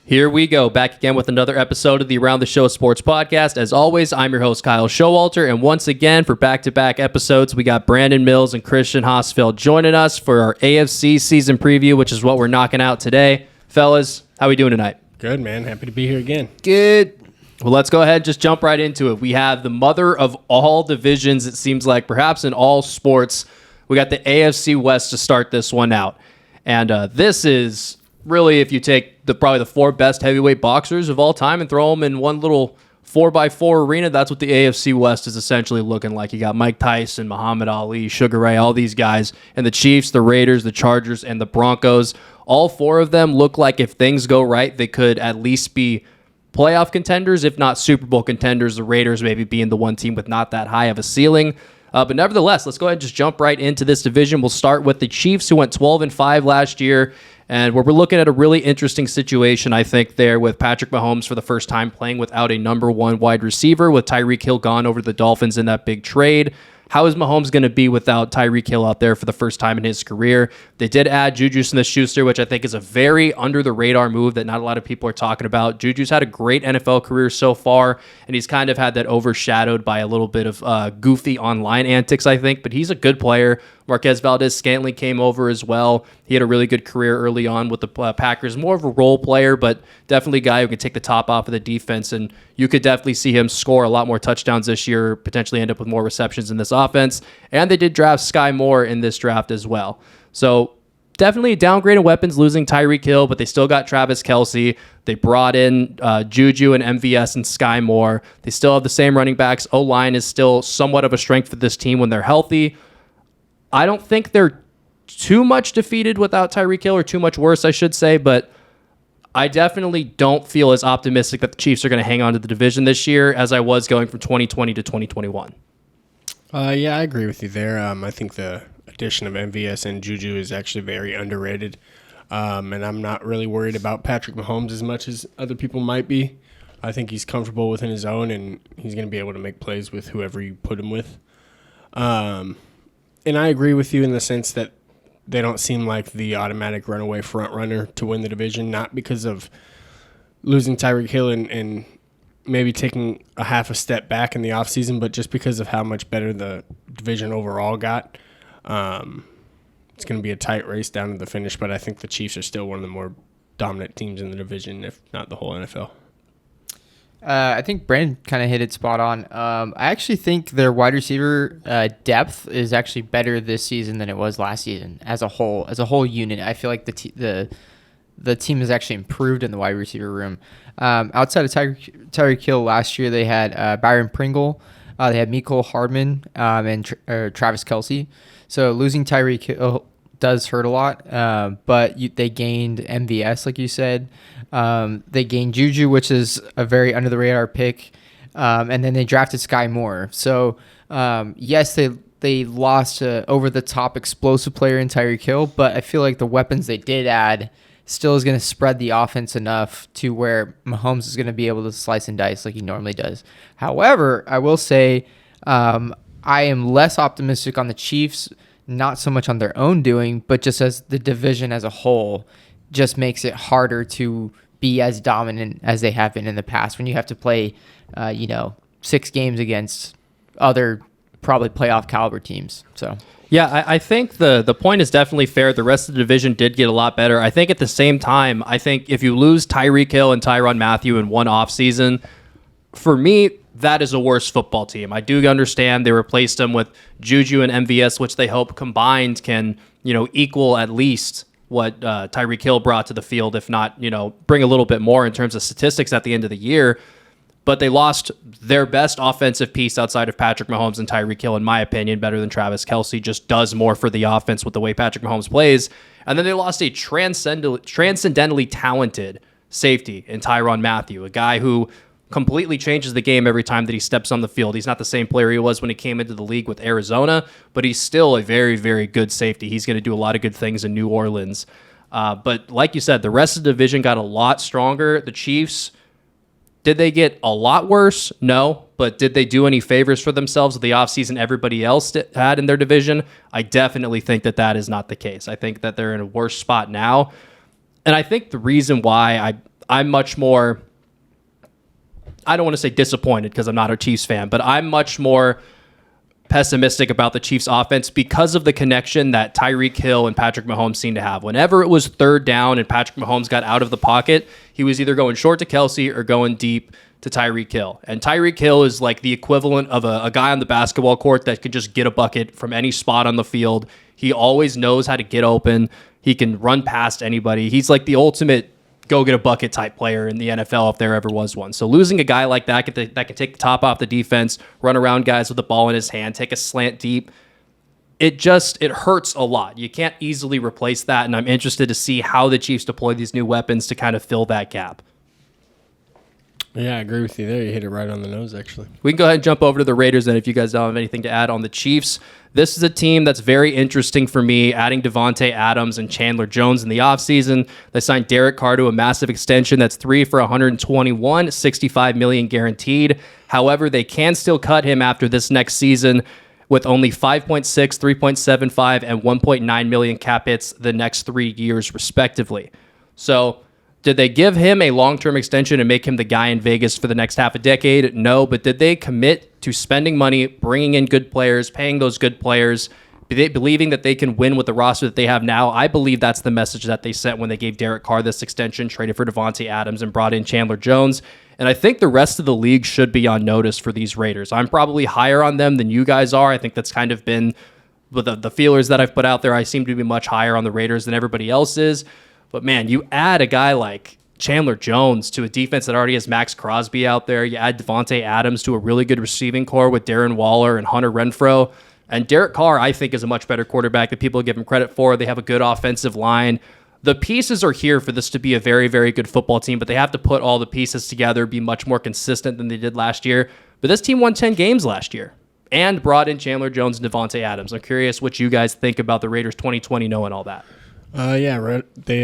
Here we go, back again with another episode of the Around the Show Sports Podcast. As always, I'm your host, Kyle Showalter, and once again, for back-to-back episodes, we got Brandon Mills and Christian Hausfeld joining us for our AFC season preview, which is what we're knocking out today. Fellas, how we doing tonight? Good, man. Happy to be here again. Good. Well, let's go ahead and just jump right into it. We have the mother of all divisions, it seems like, perhaps in all sports. We got the AFC West to start this one out. And this is really, if you take probably the four best heavyweight boxers of all time and throw them in one little 4x4 arena, that's what the AFC West is essentially looking like. You got Mike Tyson, Muhammad Ali, Sugar Ray, all these guys, and the Chiefs, the Raiders, the Chargers, and the Broncos. All four of them look like if things go right, they could at least be playoff contenders, if not Super Bowl contenders. The Raiders maybe being the one team with not that high of a ceiling. But nevertheless, let's go ahead and just jump right into this division. We'll start with the Chiefs, who went 12-5 last year. And we're looking at a really interesting situation, I think, there with Patrick Mahomes for the first time playing without a number one wide receiver, with Tyreek Hill gone over to the Dolphins in that big trade. How is Mahomes going to be without Tyreek Hill out there for the first time in his career? They did add Juju Smith-Schuster, which I think is a very under-the-radar move that not a lot of people are talking about. Juju's had a great NFL career so far, and he's kind of had that overshadowed by a little bit of goofy online antics, I think. But he's a good player. Marquez Valdez-Scantling came over as well. He had a really good career early on with the Packers. More of a role player, but definitely a guy who can take the top off of the defense. And you could definitely see him score a lot more touchdowns this year, potentially end up with more receptions in this offense. And they did draft Sky Moore in this draft as well. So definitely a downgrade in weapons, losing Tyreek Hill, but they still got Travis Kelce. They brought in Juju and MVS and Sky Moore. They still have the same running backs. O-line is still somewhat of a strength for this team when they're healthy. I don't think they're too much defeated without Tyreek Hill, or too much worse, I should say, but I definitely don't feel as optimistic that the Chiefs are going to hang on to the division this year as I was going from 2020 to 2021. Yeah, I agree with you there. I think the addition of MVS and Juju is actually very underrated, and I'm not really worried about Patrick Mahomes as much as other people might be. I think he's comfortable within his own, and he's going to be able to make plays with whoever you put him with. And I agree with you in the sense that they don't seem like the automatic runaway front runner to win the division, not because of losing Tyreek Hill and maybe taking a half a step back in the offseason, but just because of how much better the division overall got. It's going to be a tight race down to the finish, but I think the Chiefs are still one of the more dominant teams in the division, if not the whole NFL. I think Brandon kind of hit it spot on. I actually think their wide receiver depth is actually better this season than it was last season as a whole unit. I feel like the team has actually improved in the wide receiver room. Outside of Tyreek Hill last year, they had Byron Pringle, they had Mecole Hardman, and Travis Kelce. So losing Tyreek Hill does hurt a lot, but they gained MVS, like you said. They gained Juju, which is a very under-the-radar pick, and then they drafted Sky Moore. So, yes, they lost an over-the-top explosive player in Tyreek Hill, but I feel like the weapons they did add still is going to spread the offense enough to where Mahomes is going to be able to slice and dice like he normally does. However, I will say I am less optimistic on the Chiefs, not so much on their own doing, but just as the division as a whole just makes it harder to be as dominant as they have been in the past when you have to play, 6 games against other probably playoff caliber teams. So yeah, I think the point is definitely fair. The rest of the division did get a lot better. I think at the same time, I think if you lose Tyreek Hill and Tyrann Mathieu in one offseason, for me, that is a worse football team. I do understand they replaced them with Juju and MVS, which they hope combined can, equal at least what Tyreek Hill brought to the field, if not, bring a little bit more in terms of statistics at the end of the year. But they lost their best offensive piece outside of Patrick Mahomes and Tyreek Hill, in my opinion, better than Travis Kelce, just does more for the offense with the way Patrick Mahomes plays. And then they lost a transcendently talented safety in Tyrann Mathieu, a guy who completely changes the game every time that he steps on the field. He's not the same player he was when he came into the league with Arizona, but he's still a very, very good safety. He's going to do a lot of good things in New Orleans. But like you said, the rest of the division got a lot stronger. The Chiefs, did they get a lot worse? No. But did they do any favors for themselves with the offseason everybody else had in their division? I definitely think that that is not the case. I think that they're in a worse spot now. And I think the reason why I'm much more, I don't want to say disappointed because I'm not a Chiefs fan, but I'm much more pessimistic about the Chiefs offense because of the connection that Tyreek Hill and Patrick Mahomes seem to have. Whenever it was third down and Patrick Mahomes got out of the pocket, he was either going short to Kelsey or going deep to Tyreek Hill. And Tyreek Hill is like the equivalent of a guy on the basketball court that could just get a bucket from any spot on the field. He always knows how to get open. He can run past anybody. He's like the ultimate go get a bucket type player in the NFL if there ever was one. So losing a guy like that that can take the top off the defense, run around guys with the ball in his hand, take a slant deep, it hurts a lot. You can't easily replace that, and I'm interested to see how the Chiefs deploy these new weapons to kind of fill that gap. Yeah, I agree with you there. You hit it right on the nose, actually. We can go ahead and jump over to the Raiders then if you guys don't have anything to add on the Chiefs. This is a team that's very interesting for me, adding Devontae Adams and Chandler Jones in the offseason. They signed Derek Carr to a massive extension that's 3 for $121, $65 million guaranteed. However, they can still cut him after this next season with only 5.6, 3.75, and 1.9 million cap hits the next 3 years, respectively. So did they give him a long-term extension and make him the guy in Vegas for the next half a decade? No, but did they commit to spending money, bringing in good players, paying those good players, believing that they can win with the roster that they have now? I believe that's the message that they sent when they gave Derek Carr this extension, traded for Devontae Adams, and brought in Chandler Jones. And I think the rest of the league should be on notice for these Raiders. I'm probably higher on them than you guys are. I think that's kind of been the feelers that I've put out there. I seem to be much higher on the Raiders than everybody else is. But, man, you add a guy like Chandler Jones to a defense that already has Max Crosby out there. You add Devontae Adams to a really good receiving core with Darren Waller and Hunter Renfrow. And Derek Carr, I think, is a much better quarterback than people give him credit for. They have a good offensive line. The pieces are here for this to be a very, very good football team, but they have to put all the pieces together, be much more consistent than they did last year. But this team won 10 games last year and brought in Chandler Jones and Devontae Adams. I'm curious what you guys think about the Raiders 2020 knowing all that. Yeah, they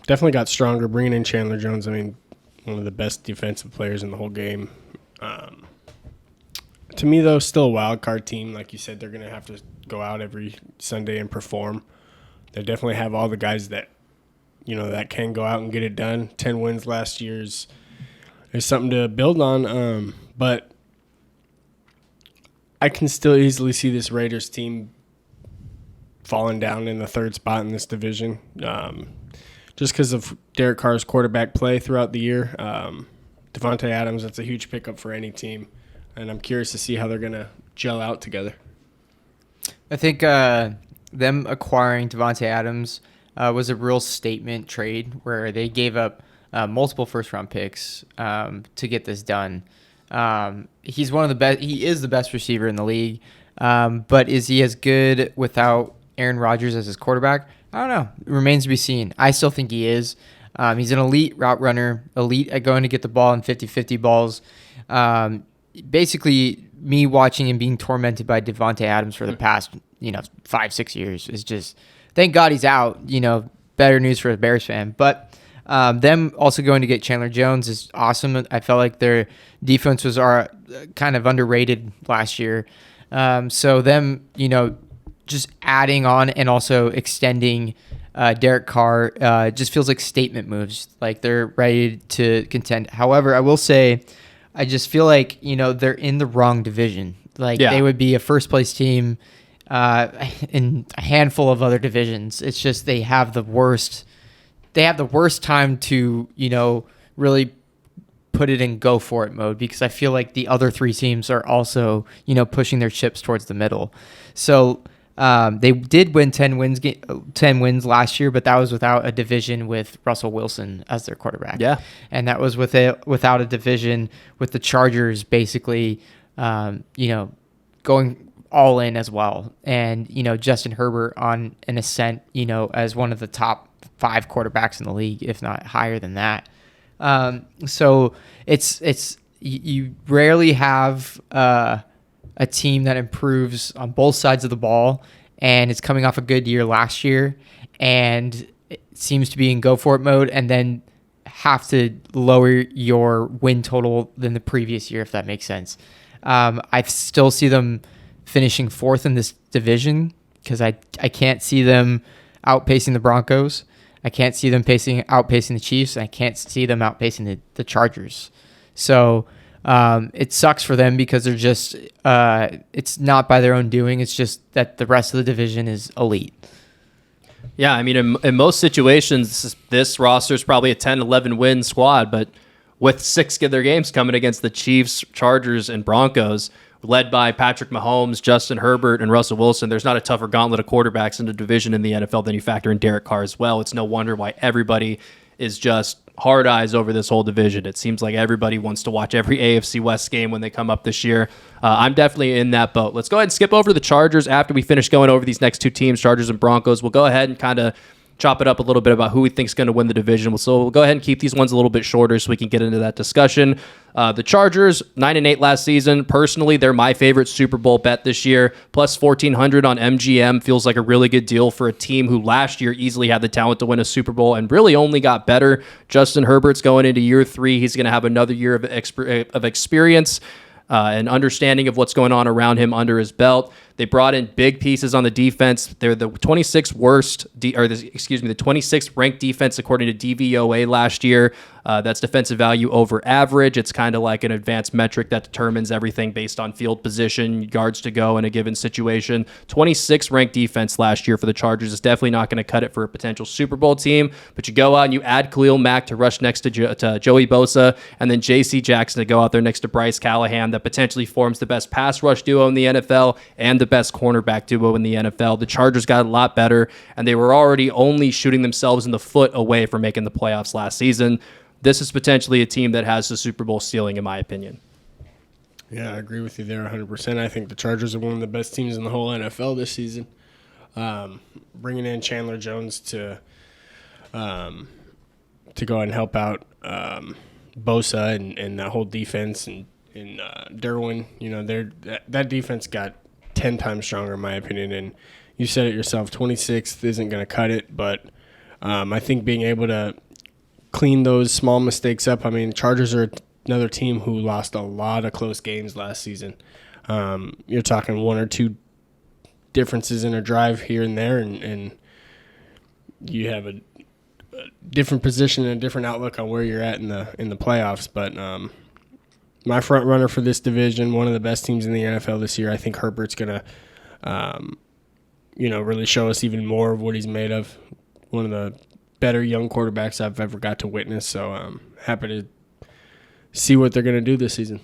definitely got stronger bringing in Chandler Jones. I mean, one of the best defensive players in the whole game. To me, though, still a wild card team. Like you said, they're going to have to go out every Sunday and perform. They definitely have all the guys that, that can go out and get it done. 10 wins last year's is something to build on. But I can still easily see this Raiders team falling down in the third spot in this division, just because of Derek Carr's quarterback play throughout the year. Devontae Adams, that's a huge pickup for any team, and I'm curious to see how they're going to gel out together. I think them acquiring Devontae Adams was a real statement trade where they gave up multiple first-round picks to get this done. He's one of the best. He is the best receiver in the league, but is he as good without Aaron Rodgers as his quarterback? I don't know. It remains to be seen. I still think he is. He's an elite route runner, elite at going to get the ball in 50-50 balls. Basically, me watching him being tormented by Devontae Adams for the past 5-6 years is just, thank God he's out. Better news for a Bears fan. But them also going to get Chandler Jones is awesome. I felt like their defense was kind of underrated last year. So them, just adding on and also extending Derek Carr just feels like statement moves. Like they're ready to contend. However, I will say, I just feel like, they're in the wrong division. They would be a first place team in a handful of other divisions. It's just they have the worst time to, really put it in go for it mode, because I feel like the other three teams are also, pushing their chips towards the middle. So they did win 10 wins last year, but that was without a division with Russell Wilson as their quarterback. Yeah. And that was without a division with the Chargers basically, going all in as well. And, Justin Herbert on an ascent, as one of the top 5 quarterbacks in the league, if not higher than that. So it's you rarely have a team that improves on both sides of the ball, and it's coming off a good year last year, and it seems to be in go for it mode, and then have to lower your win total than the previous year, if that makes sense. I still see them finishing 4th in this division because I can't see them outpacing the Broncos. I can't see them outpacing the Chiefs. I can't see them outpacing the Chargers. So it sucks for them because they're just it's not by their own doing. It's just that the rest of the division is elite. Yeah, I mean, in most situations, this roster is probably a 10-11 win squad, but with 6 of their games coming against the Chiefs, Chargers, and Broncos, led by Patrick Mahomes, Justin Herbert, and Russell Wilson, there's not a tougher gauntlet of quarterbacks in the division in the NFL than you factor in Derek Carr as well. It's no wonder why everybody is just hard eyes over this whole division. It seems like everybody wants to watch every AFC West game when they come up this year. I'm definitely in that boat. Let's go ahead and skip over the Chargers after we finish going over these next 2 teams, Chargers and Broncos. We'll go ahead and kind of chop it up a little bit about who we think is going to win the division. So we'll go ahead and keep these ones a little bit shorter so we can get into that discussion. The Chargers, 9-8 last season. Personally, they're my favorite Super Bowl bet this year. Plus 1,400 on MGM feels like a really good deal for a team who last year easily had the talent to win a Super Bowl and really only got better. Justin Herbert's going into year 3. He's going to have another year of experience. And understanding of what's going on around him under his belt. They brought in big pieces on the defense. They're the 26th the 26th ranked defense according to DVOA last year. That's defensive value over average. It's kind of like an advanced metric that determines everything based on field position, yards to go in a given situation. 26th ranked defense last year for the Chargers is definitely not going to cut it for a potential Super Bowl team. But you go out and you add Khalil Mack to rush next to Joey Bosa, and then J.C. Jackson to go out there next to Bryce Callahan. That potentially forms the best pass rush duo in the NFL and the best cornerback duo in the NFL. The Chargers got a lot better, and they were already only shooting themselves in the foot away from making the playoffs last season. This is potentially a team that has the Super Bowl ceiling, in my opinion. Yeah, I agree with you there 100%. I think the Chargers are one of the best teams in the whole NFL this season. Bringing in Chandler Jones to go ahead and help out Bosa and that whole defense and Derwin, that defense got 10 times stronger in my opinion. And you said it yourself, 26th isn't going to cut it, but I think being able to clean those small mistakes up. I mean, Chargers are another team who lost a lot of close games last season. You're talking 1 or 2 differences in a drive here and there, and you have a different position and a different outlook on where you're at in the playoffs. But my front runner for this division, one of the best teams in the NFL this year, I think Herbert's gonna, really show us even more of what he's made of. One of the better young quarterbacks I've ever got to witness. So I'm happy to see what they're gonna do this season.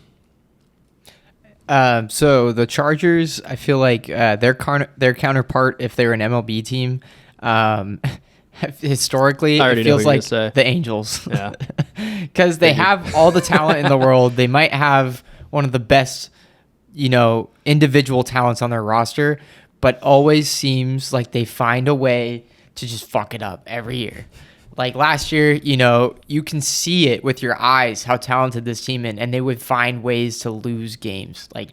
So the Chargers, I feel like their counterpart, if they're an MLB team, historically, it feels like the Angels. Yeah, because they have all the talent in the world. They might have one of the best, individual talents on their roster, but always seems like they find a way to just fuck it up every year. Like last year, you can see it with your eyes how talented this team is, and they would find ways to lose games, time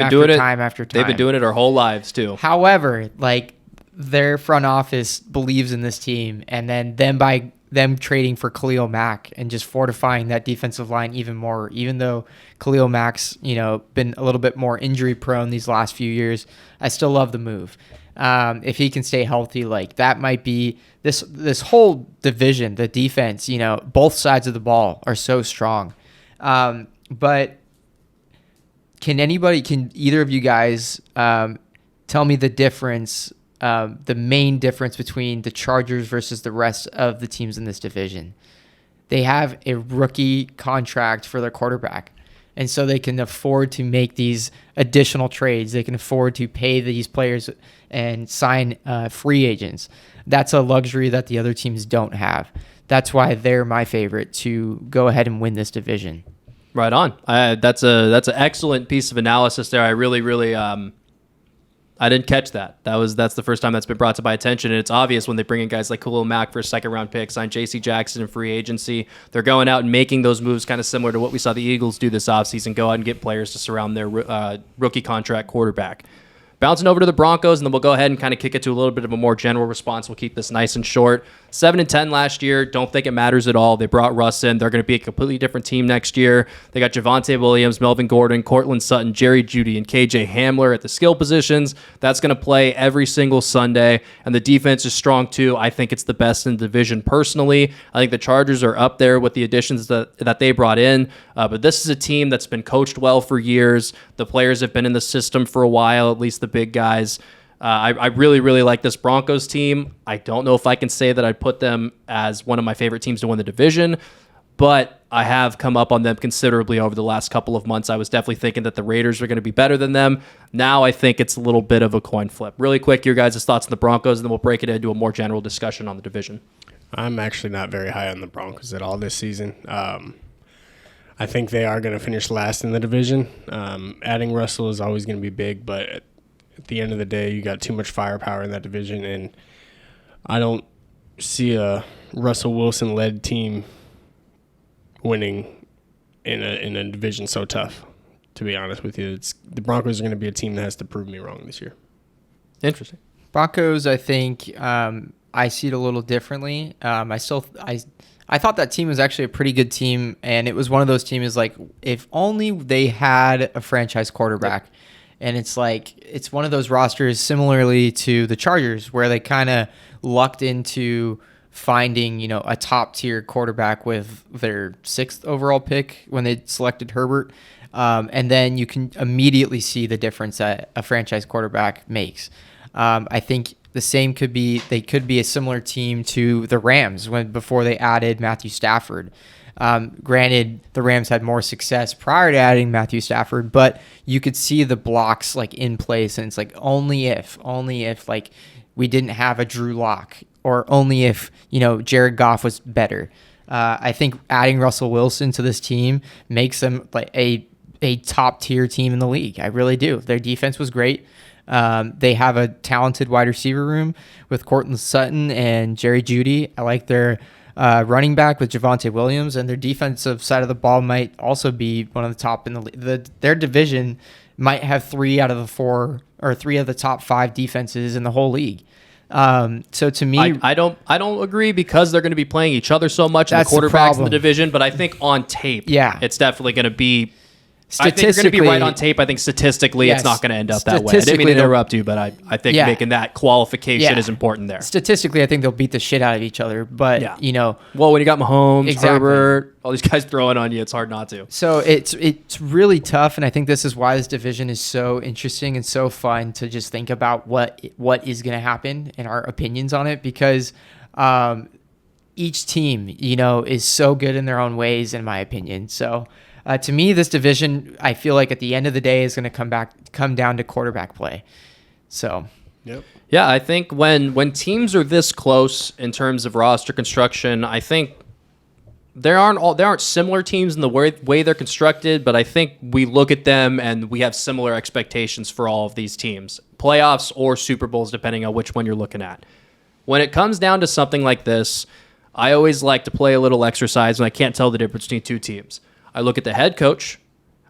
after time. They've been doing it our whole lives too. However, their front office believes in this team, and then by them trading for Khalil Mack and just fortifying that defensive line even more, even though Khalil Mack's been a little bit more injury prone these last few years, I still love the move. If he can stay healthy, that might be this whole division, the defense, both sides of the ball are so strong. But can either of you guys tell me the difference, the main difference between the Chargers versus the rest of the teams in this division? They have a rookie contract for their quarterback. And so they can afford to make these additional trades. They can afford to pay these players and sign free agents. That's a luxury that the other teams don't have. That's why they're my favorite to go ahead and win this division. Right on. That's an excellent piece of analysis there. I really, I didn't catch that. That's the first time that's been brought to my attention, and it's obvious when they bring in guys like Khalil Mack for a second-round pick, sign J.C. Jackson in free agency. They're going out and making those moves kind of similar to what we saw the Eagles do this offseason, go out and get players to surround their rookie contract quarterback. Bouncing over to the Broncos, and then we'll go ahead and kind of kick it to a little bit of a more general response. We'll keep this nice and short. 7-10 last year. Don't think it matters at all. They brought Russ in. They're going to be a completely different team next year. They got Javonte Williams, Melvin Gordon, Cortland Sutton, Jerry Jeudy, and KJ Hamler at the skill positions. That's going to play every single Sunday, and the defense is strong too. I think it's the best in the division personally. I think the Chargers are up there with the additions that they brought in, but this is a team that's been coached well for years. The players have been in the system for a while, at least the big guys. I really, really like this Broncos team. I don't know if I can say that I'd put them as one of my favorite teams to win the division, but I have come up on them considerably over the last couple of months. I was definitely thinking that the Raiders were going to be better than them. Now I think it's a little bit of a coin flip. Really quick, your guys' thoughts on the Broncos, and then we'll break it into a more general discussion on the division. I'm actually not very high on the Broncos at all this season. I think they are going to finish last in the division. Adding Russell is always going to be big, but at the end of the day, you got too much firepower in that division, and I don't see a Russell Wilson-led team winning in a division so tough. To be honest with you, the Broncos are going to be a team that has to prove me wrong this year. Interesting. Broncos, I think I see it a little differently. I thought that team was actually a pretty good team, and it was one of those teams like if only they had a franchise quarterback. And it's like it's one of those rosters similarly to the Chargers where they kind of lucked into finding, a top tier quarterback with their 6th overall pick when they selected Herbert. And then you can immediately see the difference that a franchise quarterback makes. I think the same they could be a similar team to the Rams before they added Matthew Stafford. Granted, the Rams had more success prior to adding Matthew Stafford, but you could see the blocks like in place, and it's like only if like we didn't have a Drew Lock, or only if Jared Goff was better. I think adding Russell Wilson to this team makes them like a top tier team in the league. I really do. Their defense was great. They have a talented wide receiver room with Cortland Sutton and Jerry Jeudy. I like their running back with Javonte Williams, and their defensive side of the ball might also be one of the top in the league. Their division might have 3 out of the 4 or 3 of the top 5 defenses in the whole league. So to me, I don't agree because they're going to be playing each other so much in the quarterbacks in the division. But I think on tape, it's definitely going to be. I think you're going to be right on tape. I think statistically, it's not going to end up that way. I didn't mean to interrupt you, but I think making that qualification is important there. Statistically, I think they'll beat the shit out of each other. But well, when you got Mahomes, Herbert, all these guys throwing on you, it's hard not to. So it's really tough, and I think this is why this division is so interesting and so fun to just think about what is going to happen and our opinions on it, because each team is so good in their own ways, in my opinion. So. To me, this division, I feel like at the end of the day is going to come down to quarterback play. So, yeah, I think when teams are this close in terms of roster construction, I think there aren't similar teams in the way they're constructed, but I think we look at them and we have similar expectations for all of these teams, playoffs or Super Bowls, depending on which one you're looking at. When it comes down to something like this, I always like to play a little exercise when I can't tell the difference between two teams. I look at the head coach.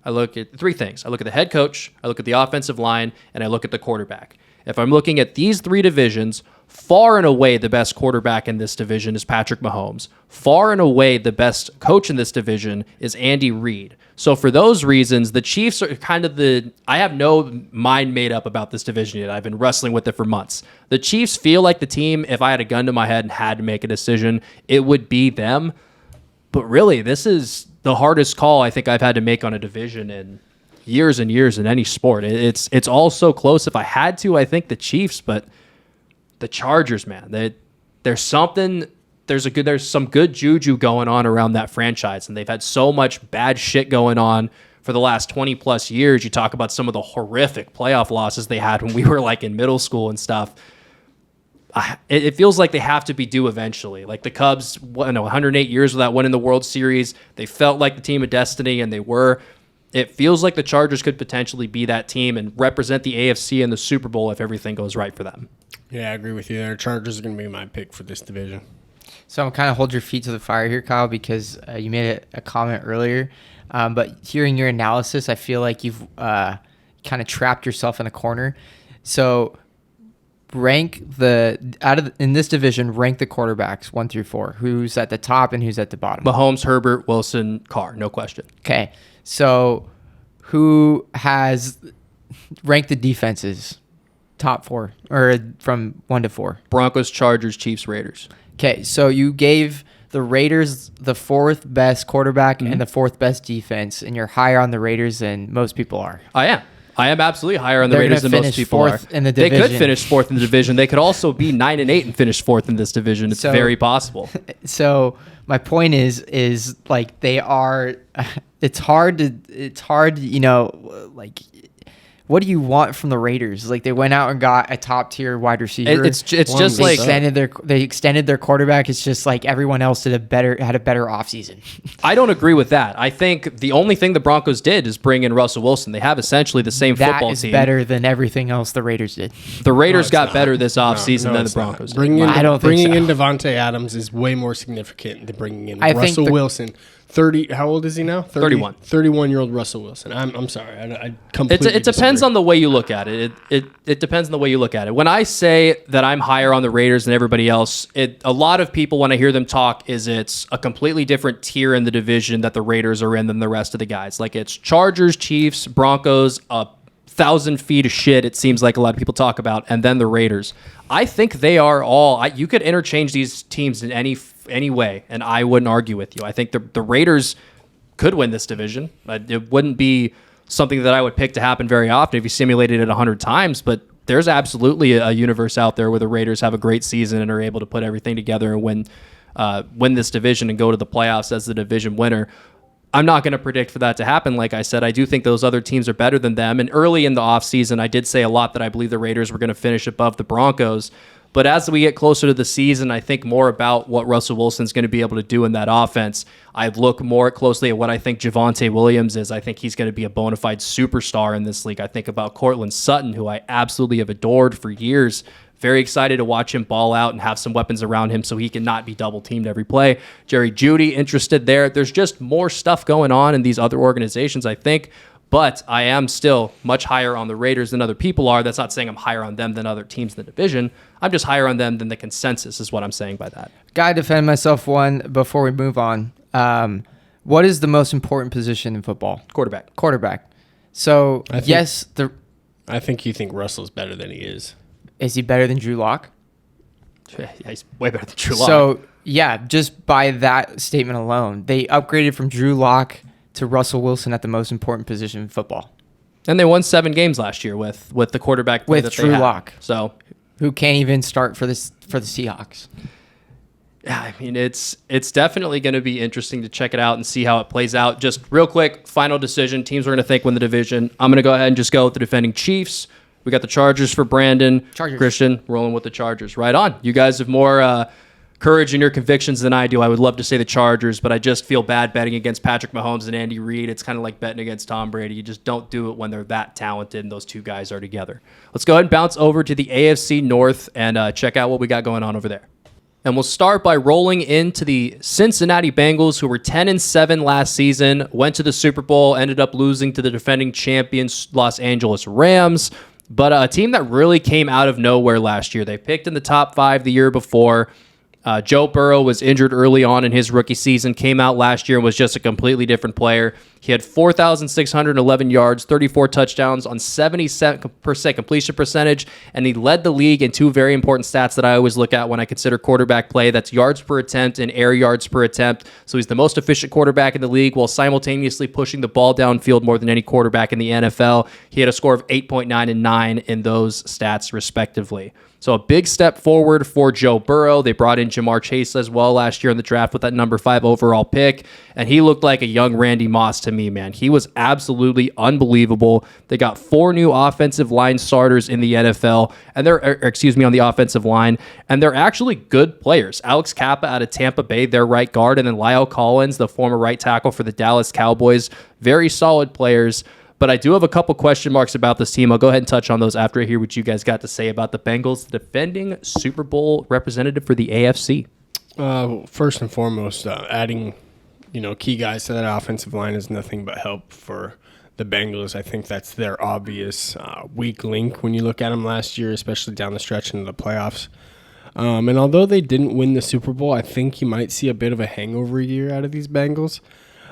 I look at 3 things. I look at the head coach, I look at the offensive line, and I look at the quarterback. If I'm looking at these 3 divisions, far and away the best quarterback in this division is Patrick Mahomes. Far and away the best coach in this division is Andy Reid. So for those reasons, the Chiefs are kind of I have no mind made up about this division yet. I've been wrestling with it for months. The Chiefs feel like the team, if I had a gun to my head and had to make a decision, it would be them. But really, this is the hardest call I think I've had to make on a division in years and years in any sport. It's all so close. If I had to, I think the Chiefs, but the Chargers, man, there's some good juju going on around that franchise, and they've had so much bad shit going on for the last 20 plus years. You talk about some of the horrific playoff losses they had when we were like in middle school and stuff. It feels like they have to be due eventually. Like the Cubs, 108 years without winning the World Series. They felt like the team of destiny, and they were. It feels like the Chargers could potentially be that team and represent the AFC in the Super Bowl if everything goes right for them. Yeah, I agree with you there. Chargers are going to be my pick for this division. So I'm kind of hold your feet to the fire here, Kyle, because you made a comment earlier. But hearing your analysis, I feel like you've kind of trapped yourself in a corner. So in this division, rank the quarterbacks 1 through 4. Who's at the top and who's at the bottom? Mahomes, Herbert, Wilson, Carr, no question. Okay. So who has ranked the defenses top 4 or from 1 to 4? Broncos, Chargers, Chiefs, Raiders. Okay. So you gave the Raiders the 4th best quarterback and the 4th best defense, and you're higher on the Raiders than most people are. I am absolutely higher on the They're Raiders than gonna most finish people are. 4th in the They could division. finish 4th in the division. They could also be 9-8 and finish 4th in this division. It's very possible. So my point is like they are. It's hard, like. What do you want from the Raiders? Like they went out and got a top tier wide receiver. It's just like they extended their quarterback. It's just like everyone else had a better offseason. I don't agree with that. I think the only thing the Broncos did is bring in Russell Wilson. They have essentially the same football team. That is better than everything else the Raiders did. The Raiders got better this offseason than the Broncos did. Bringing in so. Devontae Adams is way more significant than bringing in I think Russell Wilson. 30. How old is he now? 31. 31-year-old Russell Wilson. I'm sorry. I completely It depends on the way you look at it. It depends on the way you look at it. When I say that I'm higher on the Raiders than everybody else, a lot of people, when I hear them talk, it's a completely different tier in the division that the Raiders are in than the rest of the guys. Like it's Chargers, Chiefs, Broncos, 1,000 feet of shit, it seems like a lot of people talk about, and then the Raiders. I think they are all... you could interchange these teams in any way, and I wouldn't argue with you. I think the Raiders could win this division. It wouldn't be something that I would pick to happen very often if you simulated it 100 times, but there's absolutely a universe out there where the Raiders have a great season and are able to put everything together and win this division and go to the playoffs as the division winner. I'm not going to predict for that to happen. Like I said, I do think those other teams are better than them. And early in the offseason, I did say a lot that I believe the Raiders were going to finish above the Broncos. But as we get closer to the season, I think more about what Russell Wilson's going to be able to do in that offense. I look more closely at what I think Javonte Williams is. I think he's going to be a bona fide superstar in this league. I think about Cortland Sutton, who I absolutely have adored for years. Very excited to watch him ball out and have some weapons around him so he can not be double teamed every play. Jerry Jeudy, interested there. There's just more stuff going on in these other organizations, I think. But I am still much higher on the Raiders than other people are. That's not saying I'm higher on them than other teams in the division. I'm just higher on them than the consensus is what I'm saying by that. Gotta defend myself one before we move on. What is the most important position in football? Quarterback. So, I think you think Russell's better than he is. Is he better than Drew Lock? Yeah, he's way better than Drew Lock. So, yeah, just by that statement alone, they upgraded from Drew Lock to Russell Wilson at the most important position in football. And they won 7 games last year with the quarterback play with that Drew they had. Lock. So, who can't even start for the Seahawks. Yeah, I mean, it's definitely going to be interesting to check it out and see how it plays out. Just real quick, final decision. Teams we're going to think win the division. I'm going to go ahead and just go with the defending Chiefs. We got the Chargers for Brandon. Chargers. Christian, rolling with the Chargers. Right on. You guys have more courage in your convictions than I do. I would love to say the Chargers, but I just feel bad betting against Patrick Mahomes and Andy Reid. It's kind of like betting against Tom Brady. You just don't do it when they're that talented and those two guys are together. Let's go ahead and bounce over to the AFC North and check out what we got going on over there. And we'll start by rolling into the Cincinnati Bengals, who were 10-7 last season, went to the Super Bowl, ended up losing to the defending champions Los Angeles Rams. But a team that really came out of nowhere last year. They picked in the top 5 the year before. Joe Burrow was injured early on in his rookie season, came out last year and was just a completely different player. He had 4,611 yards, 34 touchdowns on 70% completion percentage, and he led the league in 2 very important stats that I always look at when I consider quarterback play. That's yards per attempt and air yards per attempt. So he's the most efficient quarterback in the league while simultaneously pushing the ball downfield more than any quarterback in the NFL. He had a score of 8.9 and 9 in those stats, respectively. So a big step forward for Joe Burrow. They brought in Jamar Chase as well last year in the draft with that number 5 overall pick, and he looked like a young Randy Moss to me, man. He was absolutely unbelievable. They got 4 new offensive line starters in the NFL, and on the offensive line, and they're actually good players. Alex Kappa out of Tampa Bay, their right guard, and then Lyle Collins, the former right tackle for the Dallas Cowboys. Very solid players. But I do have a couple question marks about this team. I'll go ahead and touch on those after I hear what you guys got to say about the Bengals, the defending Super Bowl representative for the AFC. First and foremost, adding key guys to that offensive line is nothing but help for the Bengals. I think that's their obvious weak link when you look at them last year, especially down the stretch into the playoffs. And although they didn't win the Super Bowl, I think you might see a bit of a hangover year out of these Bengals.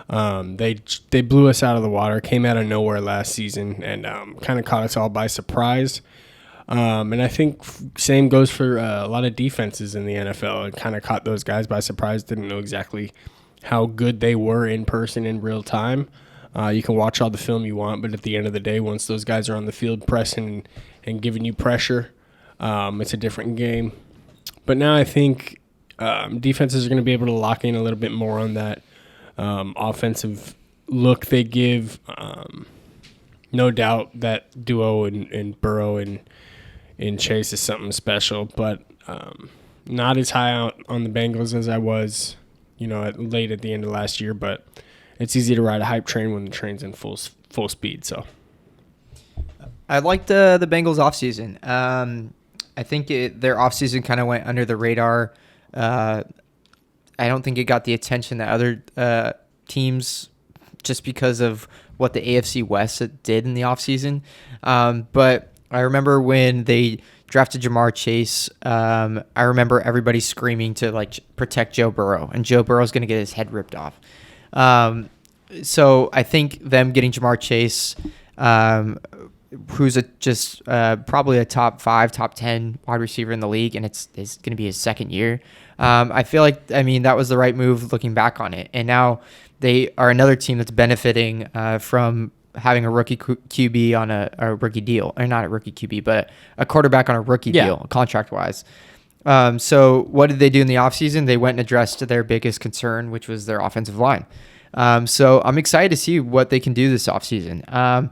They blew us out of the water, came out of nowhere last season, and kind of caught us all by surprise. And I think same goes for a lot of defenses in the NFL. It kind of caught those guys by surprise, didn't know exactly how good they were in person in real time. You can watch all the film you want, but at the end of the day, once those guys are on the field pressing and giving you pressure, it's a different game. But now I think defenses are going to be able to lock in a little bit more on that offensive look they give. No doubt that duo in Burrow and Chase is something special, but not as high out on the Bengals as I was, late at the end of last year. But it's easy to ride a hype train when the train's in full speed. So I liked the Bengals offseason. I think their offseason kind of went under the radar. I don't think it got the attention that other teams just because of what the AFC West did in the offseason. But I remember when they drafted Jamar Chase, I remember everybody screaming to protect Joe Burrow, and Joe Burrow's going to get his head ripped off. So I think them getting Jamar Chase, who's probably a top 5, top 10 wide receiver in the league, and it's going to be his second year. I feel like, that was the right move looking back on it. And now they are another team that's benefiting from having a rookie QB on a rookie deal, or not a rookie QB, but a quarterback on a rookie deal, contract-wise. So what did they do in the offseason? They went and addressed their biggest concern, which was their offensive line. So I'm excited to see what they can do this offseason.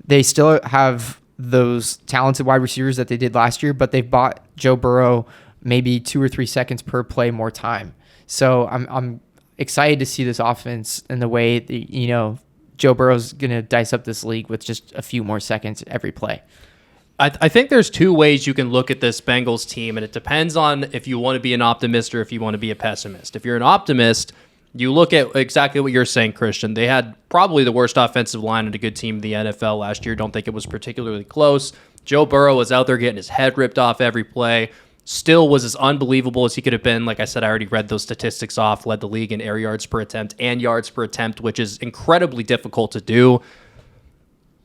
They still have those talented wide receivers that they did last year, but they've bought Joe Burrow maybe 2 or 3 seconds per play more time. So I'm excited to see this offense and the way that, Joe Burrow's going to dice up this league with just a few more seconds every play. I think there's 2 ways you can look at this Bengals team, and it depends on if you want to be an optimist or if you want to be a pessimist. If you're an optimist, you look at exactly what you're saying, Christian. They had probably the worst offensive line and a good team in the NFL last year. Don't think it was particularly close. Joe Burrow was out there getting his head ripped off every play. Still was as unbelievable as he could have been. Like I said, I already read those statistics off. Led the league in air yards per attempt and yards per attempt, which is incredibly difficult to do.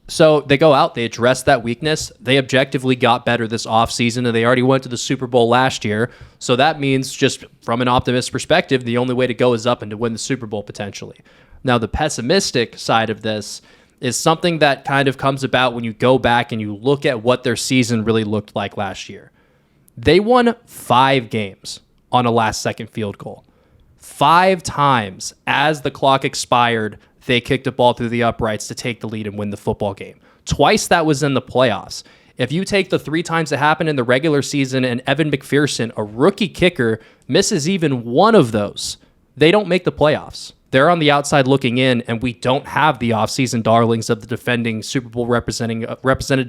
So they go out, they address that weakness. They objectively got better this offseason, and they already went to the Super Bowl last year. So that means, just from an optimist perspective, the only way to go is up and to win the Super Bowl potentially. Now, the pessimistic side of this is something that kind of comes about when you go back and you look at what their season really looked like last year. They won 5 games on a last-second field goal. 5 times as the clock expired, they kicked a ball through the uprights to take the lead and win the football game. Twice that was in the playoffs. If you take the 3 times it happened in the regular season and Evan McPherson, a rookie kicker, misses even one of those, they don't make the playoffs. They're on the outside looking in, and we don't have the offseason darlings of the defending Super Bowl representative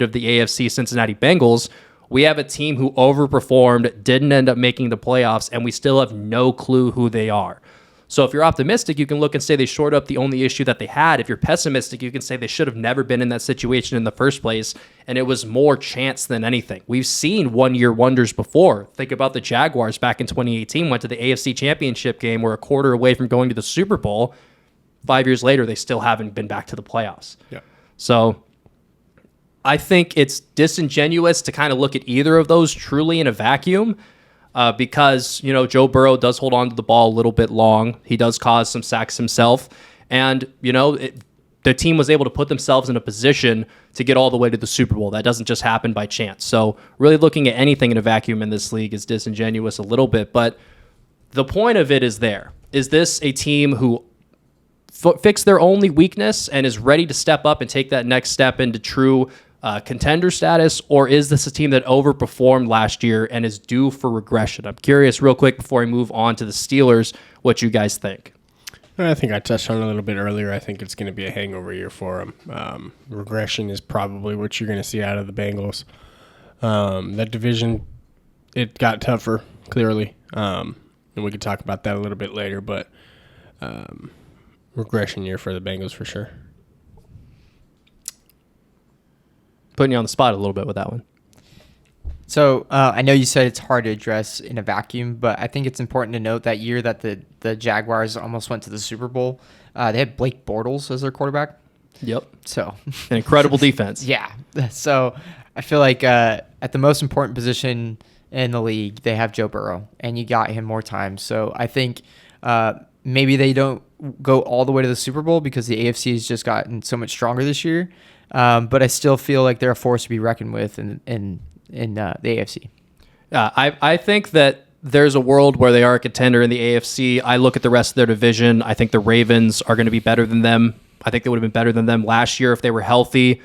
of the AFC Cincinnati Bengals. We have a team who overperformed, didn't end up making the playoffs, and we still have no clue who they are. So if you're optimistic, you can look and say they shored up the only issue that they had. If you're pessimistic, you can say they should have never been in that situation in the first place, and it was more chance than anything. We've seen one-year wonders before. Think about the Jaguars back in 2018, went to the AFC Championship game, were a quarter away from going to the Super Bowl. 5 years later, they still haven't been back to the playoffs. Yeah. So I think it's disingenuous to kind of look at either of those truly in a vacuum. Because, Joe Burrow does hold on to the ball a little bit long. He does cause some sacks himself. And, the team was able to put themselves in a position to get all the way to the Super Bowl. That doesn't just happen by chance. So really looking at anything in a vacuum in this league is disingenuous a little bit. But the point of it is there. Is this a team who fixed their only weakness and is ready to step up and take that next step into true contender status, or is this a team that overperformed last year and is due for regression? I'm curious, real quick, before we move on to the Steelers, what you guys think. I think I touched on it a little bit earlier. I think it's going to be a hangover year for them. Regression is probably what you're going to see out of the Bengals. That division, it got tougher, clearly, and we could talk about that a little bit later, but regression year for the Bengals for sure. putting you on the spot a little bit with that one. So I know you said it's hard to address in a vacuum, but I think it's important to note that year that the Jaguars almost went to the Super Bowl, they had Blake Bortles as their quarterback. Yep. So an incredible defense. Yeah. So I feel like at the most important position in the league, they have Joe Burrow, and you got him more time. So I think maybe they don't go all the way to the Super Bowl because the AFC has just gotten so much stronger this year. But I still feel like they're a force to be reckoned with in the AFC. I think that there's a world where they are a contender in the AFC. I look at the rest of their division. I think the Ravens are going to be better than them. I think they would have been better than them last year if they were healthy.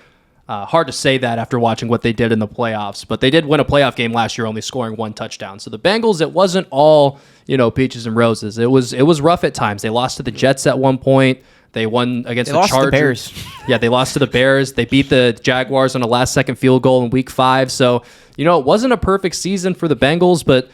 Hard to say that after watching what they did in the playoffs, but they did win a playoff game last year, only scoring 1 touchdown. So the Bengals, it wasn't all, peaches and roses. It was rough at times. They lost to the Jets at one point. They won against the Chargers. The Bears. Yeah, they lost to the Bears. They beat the Jaguars on a last-second field goal in Week 5. So, it wasn't a perfect season for the Bengals, but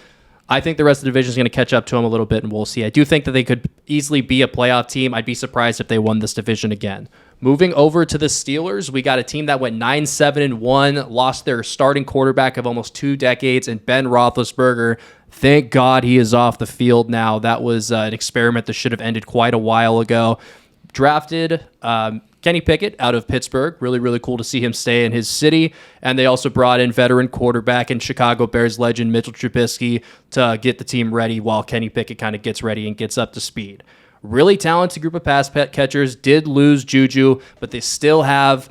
I think the rest of the division is going to catch up to them a little bit, and we'll see. I do think that they could easily be a playoff team. I'd be surprised if they won this division again. Moving over to the Steelers, we got a team that went 9-7-1, lost their starting quarterback of almost 2 decades, and Ben Roethlisberger. Thank God he is off the field now. That was an experiment that should have ended quite a while ago. Drafted Kenny Pickett out of Pittsburgh. Really, really cool to see him stay in his city. And they also brought in veteran quarterback and Chicago Bears legend Mitchell Trubisky to get the team ready while Kenny Pickett kind of gets ready and gets up to speed. Really talented group of pass catchers. Did lose Juju, but they still have...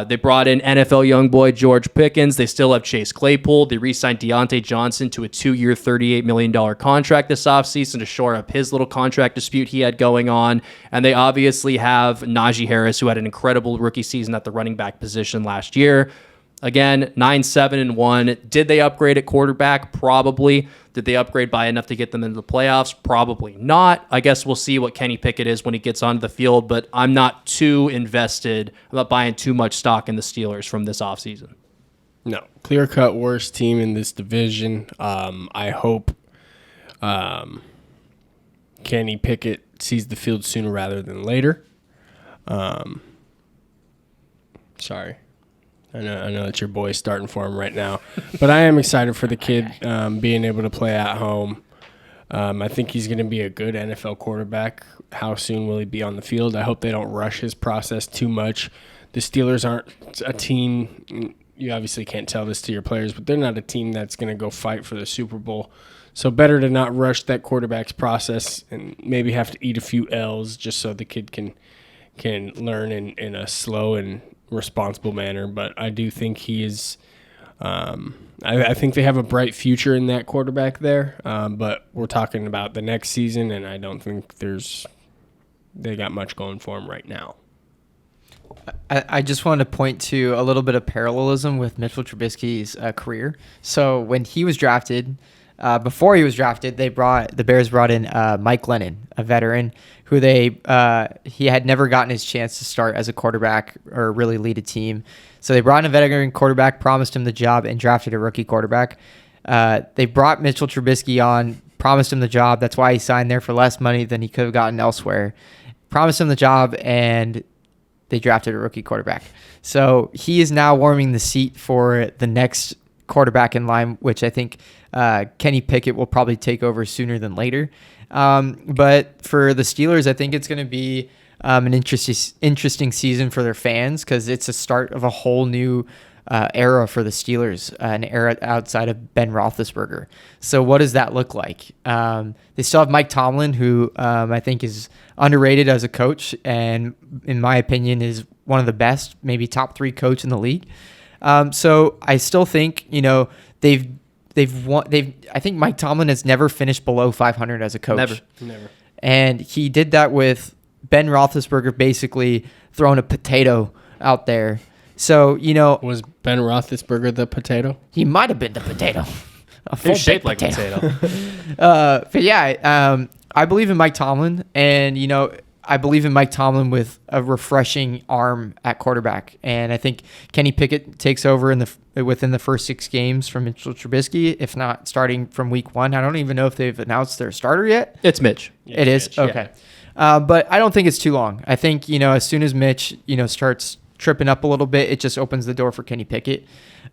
they brought in NFL young boy George Pickens. They still have Chase Claypool. They re-signed Deontay Johnson to a 2-year, $38 million contract this offseason to shore up his little contract dispute he had going on. And they obviously have Najee Harris, who had an incredible rookie season at the running back position last year. Again, 9-7-1. Did they upgrade at quarterback? Probably. Did they upgrade by enough to get them into the playoffs? Probably not. I guess we'll see what Kenny Pickett is when he gets onto the field, but I'm not too invested. I'm not buying too much stock in the Steelers from this offseason. No. Clear-cut worst team in this division. I hope Kenny Pickett sees the field sooner rather than later. Sorry. I know that your boy's starting for him right now, but I am excited for the kid being able to play at home. I think he's going to be a good NFL quarterback. How soon will he be on the field? I hope they don't rush his process too much. The Steelers aren't a team, you obviously can't tell this to your players, but they're not a team that's going to go fight for the Super Bowl. So better to not rush that quarterback's process and maybe have to eat a few L's just so the kid can learn in a slow and responsible manner. But I do think he is I think they have a bright future in that quarterback there, but we're talking about the next season, and I don't think they got much going for him right now. I just wanted to point to a little bit of parallelism with Mitchell Trubisky's career. So when he was drafted, before he was drafted, the Bears brought in Mike Glennon, a veteran who he had never gotten his chance to start as a quarterback or really lead a team. So they brought in a veteran quarterback, promised him the job, and drafted a rookie quarterback. They brought Mitchell Trubisky on, promised him the job. That's why he signed there for less money than he could have gotten elsewhere. Promised him the job, and they drafted a rookie quarterback. So he is now warming the seat for the next quarterback in line, which I think Kenny Pickett will probably take over sooner than later. But for the Steelers, I think it's going to be an interesting season for their fans because it's a start of a whole new era for the Steelers, an era outside of Ben Roethlisberger. So what does that look like? They still have Mike Tomlin, who I think is underrated as a coach, and in my opinion is one of the best, maybe top 3 coach in the league. So I still think, they've won. I think Mike Tomlin has never finished below 500 as a coach. Never. And he did that with Ben Roethlisberger basically throwing a potato out there. So, Was Ben Roethlisberger the potato? He might have been the potato. He's shaped like a potato. But yeah, I believe in Mike Tomlin, and I believe in Mike Tomlin with a refreshing arm at quarterback, and I think Kenny Pickett takes over within the first 6 games from Mitchell Trubisky, if not starting from week 1. I don't even know if they've announced their starter yet. It's Mitch. It is? Mitch, okay. Yeah. But I don't think it's too long. I think, as soon as Mitch, starts tripping up a little bit, it just opens the door for Kenny Pickett.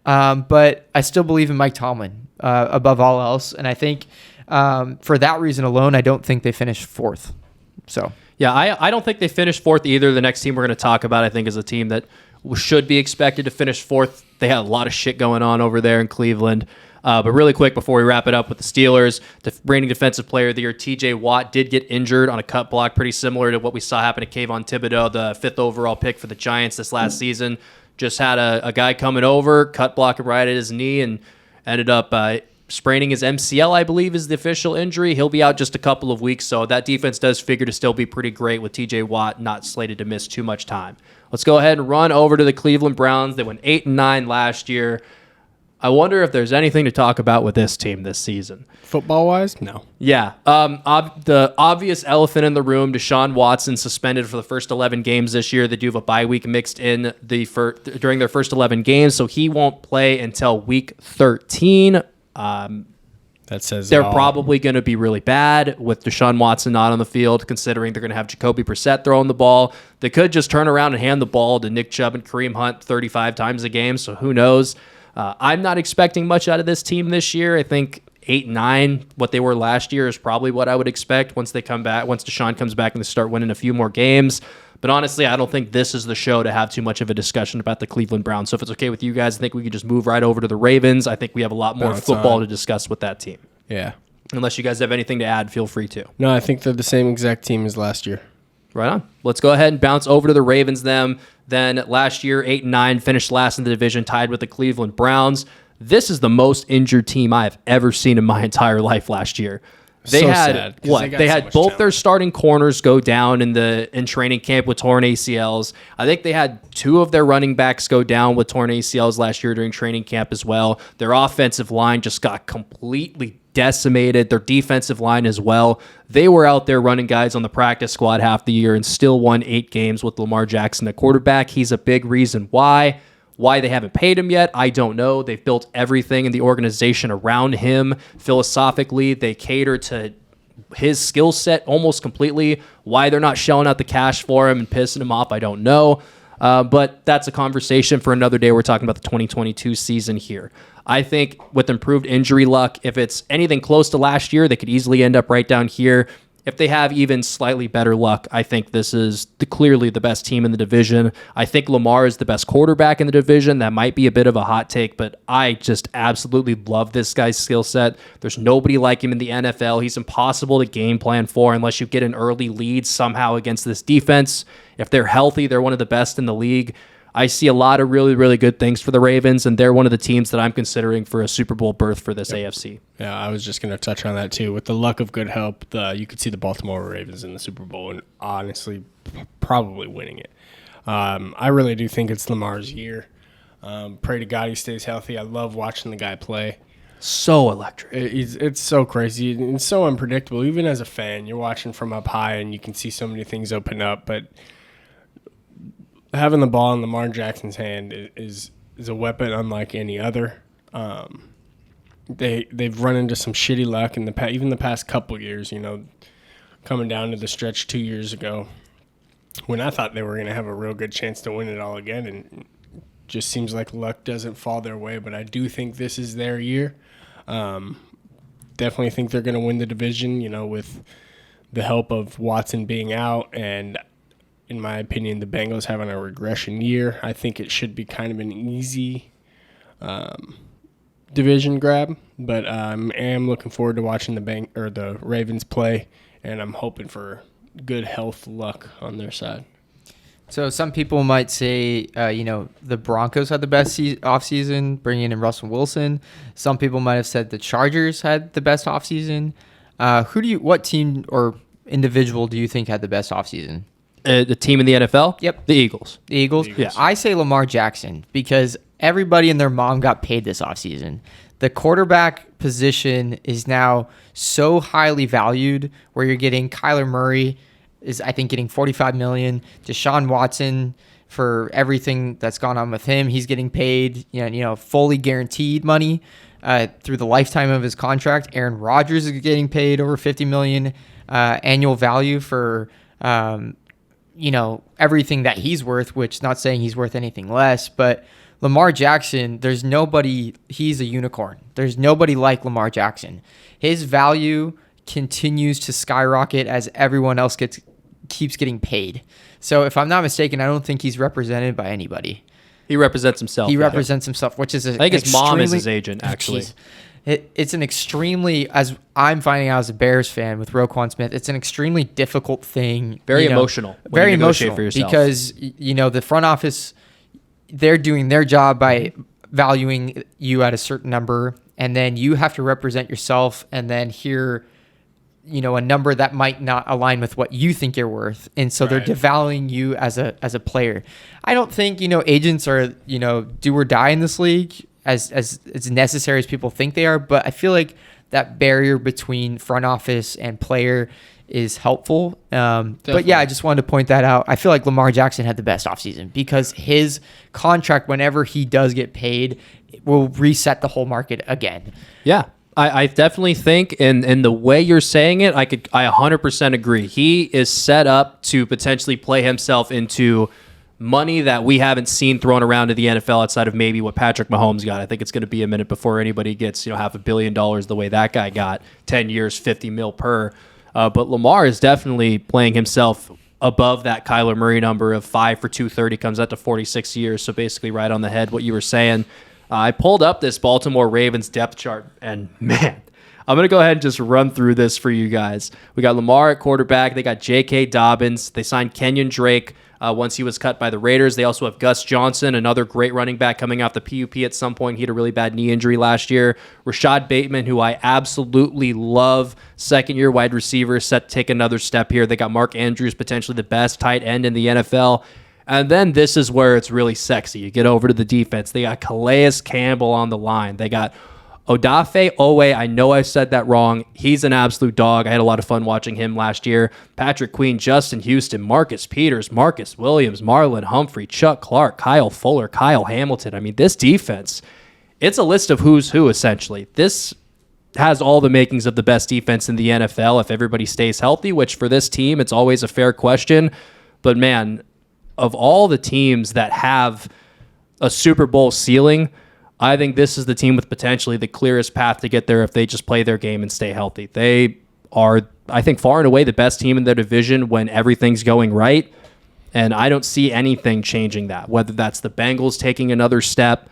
But I still believe in Mike Tomlin above all else. And I think for that reason alone, I don't think they finished fourth. So yeah, I don't think they finished fourth either. The next team we're going to talk about, I think, is a team that should be expected to finish fourth. They had a lot of shit going on over there in Cleveland. But really quick, before we wrap it up with the Steelers, the reigning defensive player of the year, TJ Watt, did get injured on a cut block, pretty similar to what we saw happen to Kayvon Thibodeau, the 5th overall pick for the Giants this last season. Just had a guy coming over, cut block right at his knee, and ended up spraining his MCL, I believe, is the official injury. He'll be out just a couple of weeks, so that defense does figure to still be pretty great with TJ Watt not slated to miss too much time. Let's go ahead and run over to the Cleveland Browns. They went 8-9 last year. I wonder if there's anything to talk about with this team this season. Football-wise, no. Yeah. The obvious elephant in the room, Deshaun Watson suspended for the first 11 games this year. They do have a bye week mixed in during their first 11 games, so he won't play until week 13. That says they're probably going to be really bad with Deshaun Watson not on the field, considering they're going to have Jacoby Brissett throwing the ball. They could just turn around and hand the ball to Nick Chubb and Kareem Hunt 35 times a game, so who knows? I'm not expecting much out of this team this year. I think 8-9, what they were last year, is probably what I would expect once Deshaun comes back and they start winning a few more games. But honestly, I don't think this is the show to have too much of a discussion about the Cleveland Browns. So if it's okay with you guys, I think we could just move right over to the Ravens. I think we have a lot more football to discuss with that team. Yeah. Unless you guys have anything to add, feel free to. No, I think they're the same exact team as last year. Right on. Let's go ahead and bounce over to the Ravens then last year, 8-9, finished last in the division, tied with the Cleveland Browns. This is the most injured team I have ever seen in my entire life last year. They had both their starting corners go down in training camp with torn ACLs. I think they had 2 of their running backs go down with torn ACLs last year during training camp as well. Their offensive line just got completely decimated. Their defensive line as well. They were out there running guys on the practice squad half the year and still won 8 games with Lamar Jackson at quarterback. He's a big reason why. Why they haven't paid him yet, I don't know. They've built everything in the organization around him. Philosophically, they cater to his skill set almost completely. Why they're not shelling out the cash for him and pissing him off, I don't know. But that's a conversation for another day. We're talking about the 2022 season here. I think with improved injury luck, if it's anything close to last year, they could easily end up right down here. If they have even slightly better luck, I think this is clearly the best team in the division. I think Lamar is the best quarterback in the division. That might be a bit of a hot take, but I just absolutely love this guy's skill set. There's nobody like him in the NFL. He's impossible to game plan for unless you get an early lead somehow against this defense. If they're healthy, they're one of the best in the league. I see a lot of really, really good things for the Ravens, and they're one of the teams that I'm considering for a Super Bowl berth for this AFC. Yeah, I was just going to touch on that too. With the luck of good help, you could see the Baltimore Ravens in the Super Bowl and honestly probably winning it. I really do think it's Lamar's year. Pray to God he stays healthy. I love watching the guy play. So electric. It's so crazy and so unpredictable. Even as a fan, you're watching from up high and you can see so many things open up, but having the ball in Lamar Jackson's hand is a weapon unlike any other. They've run into some shitty luck in even the past couple years. Coming down to the stretch 2 years ago, when I thought they were going to have a real good chance to win it all again, and just seems like luck doesn't fall their way. But I do think this is their year. Definitely think they're going to win the division. With the help of Watson being out and, in my opinion, the Bengals having a regression year. I think it should be kind of an easy division grab, but I am looking forward to watching the Ravens play, and I'm hoping for good health luck on their side. So some people might say, the Broncos had the best offseason, bringing in Russell Wilson. Some people might have said the Chargers had the best offseason. What team or individual do you think had the best offseason? The team in the NFL? Yep. The Eagles. The Eagles? Yes. I say Lamar Jackson because everybody and their mom got paid this offseason. The quarterback position is now so highly valued where you're getting Kyler Murray is, I think, getting $45 million. Deshaun Watson, for everything that's gone on with him, he's getting paid, fully guaranteed money through the lifetime of his contract. Aaron Rodgers is getting paid over $50 million annual value for everything that he's worth, which not saying he's worth anything less, but Lamar Jackson, there's nobody, he's a unicorn. There's nobody like Lamar Jackson. His value continues to skyrocket as everyone else keeps getting paid. So if I'm not mistaken, I don't think he's represented by anybody. He represents himself. He represents himself, which is I think his mom is his agent, actually. It's an extremely, as I'm finding out as a Bears fan with Roquan Smith, it's an extremely difficult thing. Very emotional. Very emotional for yourself. Because, the front office, they're doing their job by valuing you at a certain number, and then you have to represent yourself and then hear, a number that might not align with what you think you're worth. And so they're devaluing you as a player. I don't think, agents are, do or die in this league as necessary as people think they are, but I feel like that barrier between front office and player is helpful. But yeah, I just wanted to point that out. I feel like Lamar Jackson had the best offseason because his contract, whenever he does get paid, will reset the whole market again. Yeah. I definitely think, in the way you're saying it, I 100% agree. He is set up to potentially play himself into money that we haven't seen thrown around to the NFL outside of maybe what Patrick Mahomes got. I think it's going to be a minute before anybody gets $500 million the way that guy got, 10 years, 50 mil per. But Lamar is definitely playing himself above that Kyler Murray number of 5 for 230, comes out to 46 years. So basically right on the head what you were saying. I pulled up this Baltimore Ravens depth chart, and man, I'm going to go ahead and just run through this for you guys. We got Lamar at quarterback. They got J.K. Dobbins. They signed Kenyon Drake once he was cut by the Raiders. They also have Gus Johnson, another great running back coming off the PUP at some point. He had a really bad knee injury last year. Rashad Bateman, who I absolutely love, second-year wide receiver, set to take another step here. They got Mark Andrews, potentially the best tight end in the NFL. And then this is where it's really sexy. You get over to the defense. They got Calais Campbell on the line. They got Odafe Owe. I know I said that wrong. He's an absolute dog. I had a lot of fun watching him last year. Patrick Queen, Justin Houston, Marcus Peters, Marcus Williams, Marlon Humphrey, Chuck Clark, Kyle Fuller, Kyle Hamilton. I mean, this defense, it's a list of who's who, essentially. This has all the makings of the best defense in the NFL if everybody stays healthy, which for this team, it's always a fair question. But man, of all the teams that have a Super Bowl ceiling, I think this is the team with potentially the clearest path to get there if they just play their game and stay healthy. They are, I think, far and away the best team in their division when everything's going right, and I don't see anything changing that, whether that's the Bengals taking another step,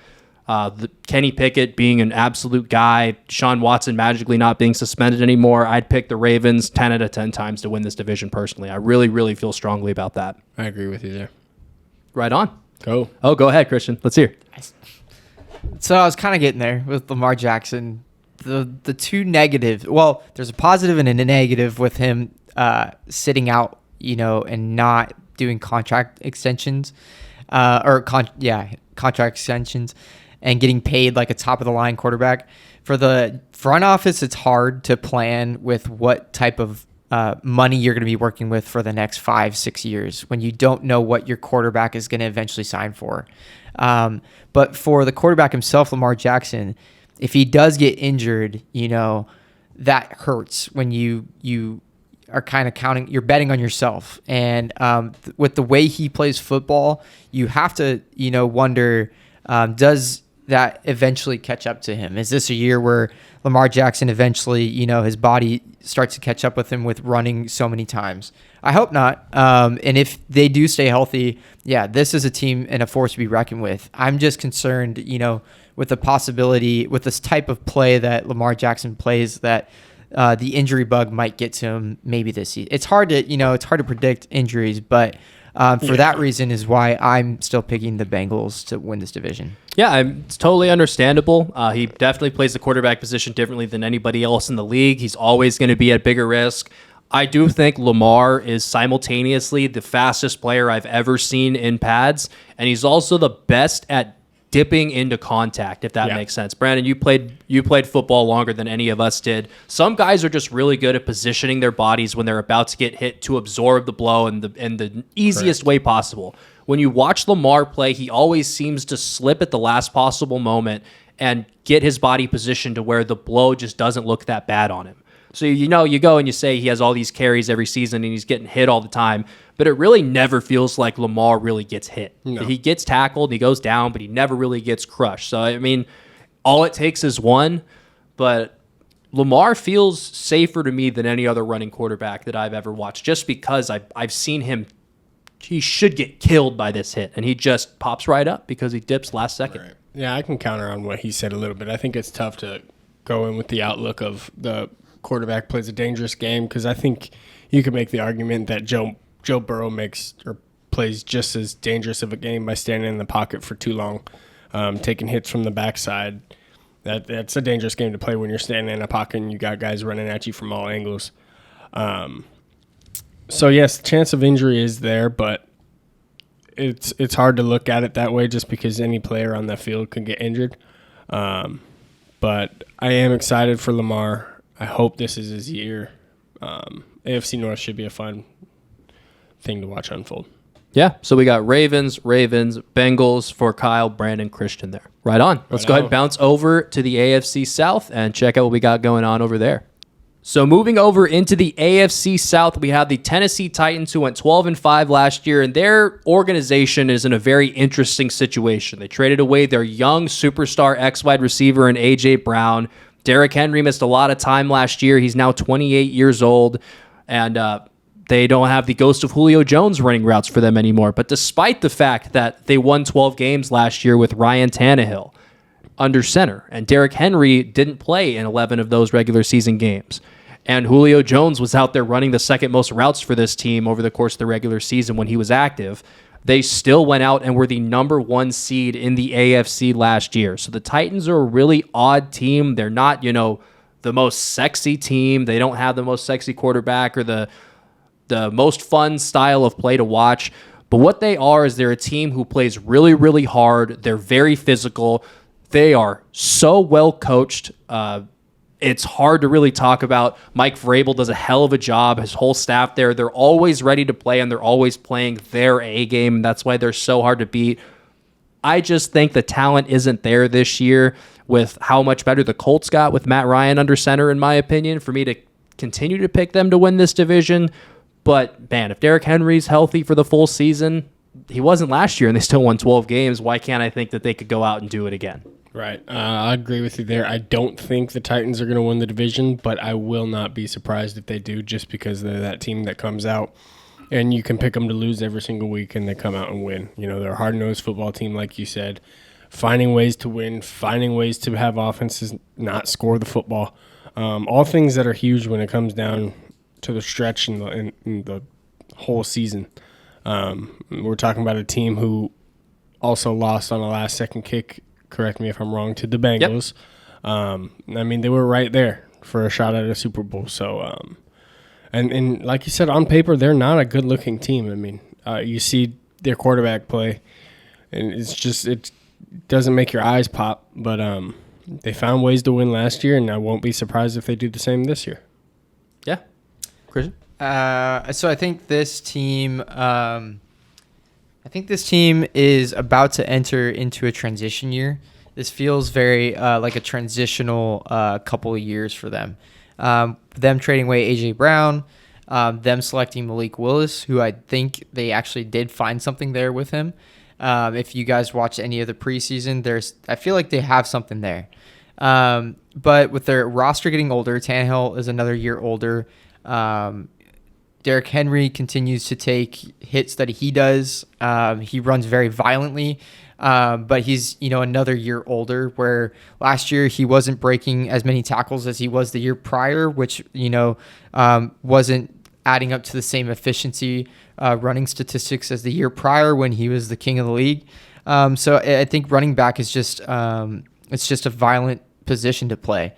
Kenny Pickett being an absolute guy, Deshaun Watson magically not being suspended anymore. I'd pick the Ravens 10 out of 10 times to win this division personally. I really, really feel strongly about that. I agree with you there. Right on. Go. Oh, go ahead, Christian. Let's hear. So I was kind of getting there with Lamar Jackson. The two negatives. Well, there's a positive and a negative with him sitting out, and not doing contract extensions, contract extensions, and getting paid like a top of the line quarterback. For the front office, it's hard to plan with what type of money you're going to be working with for the next 5-6 years when you don't know what your quarterback is going to eventually sign for. But for the quarterback himself, Lamar Jackson, if he does get injured, that hurts when you are kind of counting, you're betting on yourself. And with the way he plays football, you have to, wonder, does that eventually catch up to him? Is this a year where Lamar Jackson eventually, his body starts to catch up with him with running so many times? I hope not. And if they do stay healthy, yeah, this is a team and a force to be reckoned with. I'm just concerned, with the possibility, with this type of play that Lamar Jackson plays, that the injury bug might get to him maybe this season. It's hard to predict injuries, but for that reason is why I'm still picking the Bengals to win this division. Yeah, it's totally understandable. He definitely plays the quarterback position differently than anybody else in the league. He's always going to be at bigger risk. I do think Lamar is simultaneously the fastest player I've ever seen in pads, and he's also the best at dipping into contact, if that makes sense. Brandon, you played football longer than any of us did. Some guys are just really good at positioning their bodies when they're about to get hit to absorb the blow in the easiest way possible. When you watch Lamar play, he always seems to slip at the last possible moment and get his body positioned to where the blow just doesn't look that bad on him. So, you go and you say he has all these carries every season and he's getting hit all the time. but it really never feels like Lamar really gets hit. No. He gets tackled, he goes down, but he never really gets crushed. So, I mean, all it takes is one, but Lamar feels safer to me than any other running quarterback that I've ever watched, just because I've seen him. He should get killed by this hit, and he just pops right up because he dips last second. Right. Yeah, I can counter on what he said a little bit. I think it's tough to go in with the outlook of the quarterback plays a dangerous game, because I think you could make the argument that Joe Burrow makes or plays just as dangerous of a game by standing in the pocket for too long, taking hits from the backside. That's a dangerous game to play when you're standing in a pocket and you got guys running at you from all angles. So yes, the chance of injury is there, but it's hard to look at it that way just because any player on that field can get injured. But I am excited for Lamar. I hope this is his year. AFC North should be a fun thing to watch unfold. Yeah, so we got Ravens, Bengals for Kyle, Brandon, Christian there. Right on. Let's go ahead and bounce over to the AFC South and check out what we got going on over there. So moving over into the AFC South, we have the Tennessee Titans, who went 12-5 last year, and their organization is in a very interesting situation. They traded away their young superstar ex-wide receiver in A.J. Brown. Derrick Henry missed a lot of time last year. He's now 28 years old, and they don't have the ghost of Julio Jones running routes for them anymore. But despite the fact that they won 12 games last year with Ryan Tannehill under center, and Derrick Henry didn't play in 11 of those regular season games, and Julio Jones was out there running the second most routes for this team over the course of the regular season when he was active, they still went out and were the number 1 seed in the AFC last year. So the Titans are a really odd team. They're not, the most sexy team. They don't have the most sexy quarterback or the most fun style of play to watch. But what they are is they're a team who plays really, really hard. They're very physical. They are so well coached. It's hard to really talk about. Mike Vrabel does a hell of a job. His whole staff there, they're always ready to play, and they're always playing their A game. And that's why they're so hard to beat. I just think the talent isn't there this year with how much better the Colts got with Matt Ryan under center, in my opinion, for me to continue to pick them to win this division. But, man, if Derrick Henry's healthy for the full season, he wasn't last year, and they still won 12 games. Why can't I think that they could go out and do it again? Right. I agree with you there. I don't think the Titans are going to win the division, but I will not be surprised if they do, just because they're that team that comes out and you can pick them to lose every single week and they come out and win. They're a hard-nosed football team, like you said, finding ways to win, finding ways to have offenses not score the football. All things that are huge when it comes down to the stretch in the whole season. We're talking about a team who also lost on a last-second kick, correct me if I'm wrong, to the Bengals. Yep. They were right there for a shot at a Super Bowl. So, and like you said, on paper, they're not a good-looking team. You see their quarterback play, and it doesn't make your eyes pop. But they found ways to win last year, and I won't be surprised if they do the same this year. Yeah. Christian? So I think this team is about to enter into a transition year. This feels very like a transitional couple of years for them. Them trading away A.J. Brown, them selecting Malik Willis, who I think they actually did find something there with him. If you guys watch any of the preseason, I feel like they have something there. But with their roster getting older, Tannehill is another year older. Derrick Henry continues to take hits that he does. He runs very violently, but he's another year older, where last year he wasn't breaking as many tackles as he was the year prior, which wasn't adding up to the same efficiency running statistics as the year prior when he was the king of the league. So I think running back is just it's just a violent position to play.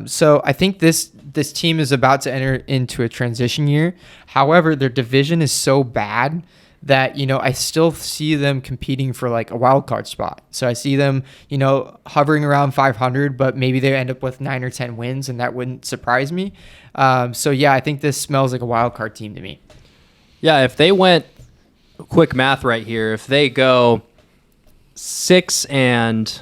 So I think this team is about to enter into a transition year. However, their division is so bad that, I still see them competing for like a wild card spot. So I see them, hovering around 500, but maybe they end up with 9 or 10 wins, and that wouldn't surprise me. So yeah, I think this smells like a wild card team to me. Yeah, if they went, quick math right here, if they go 6-11.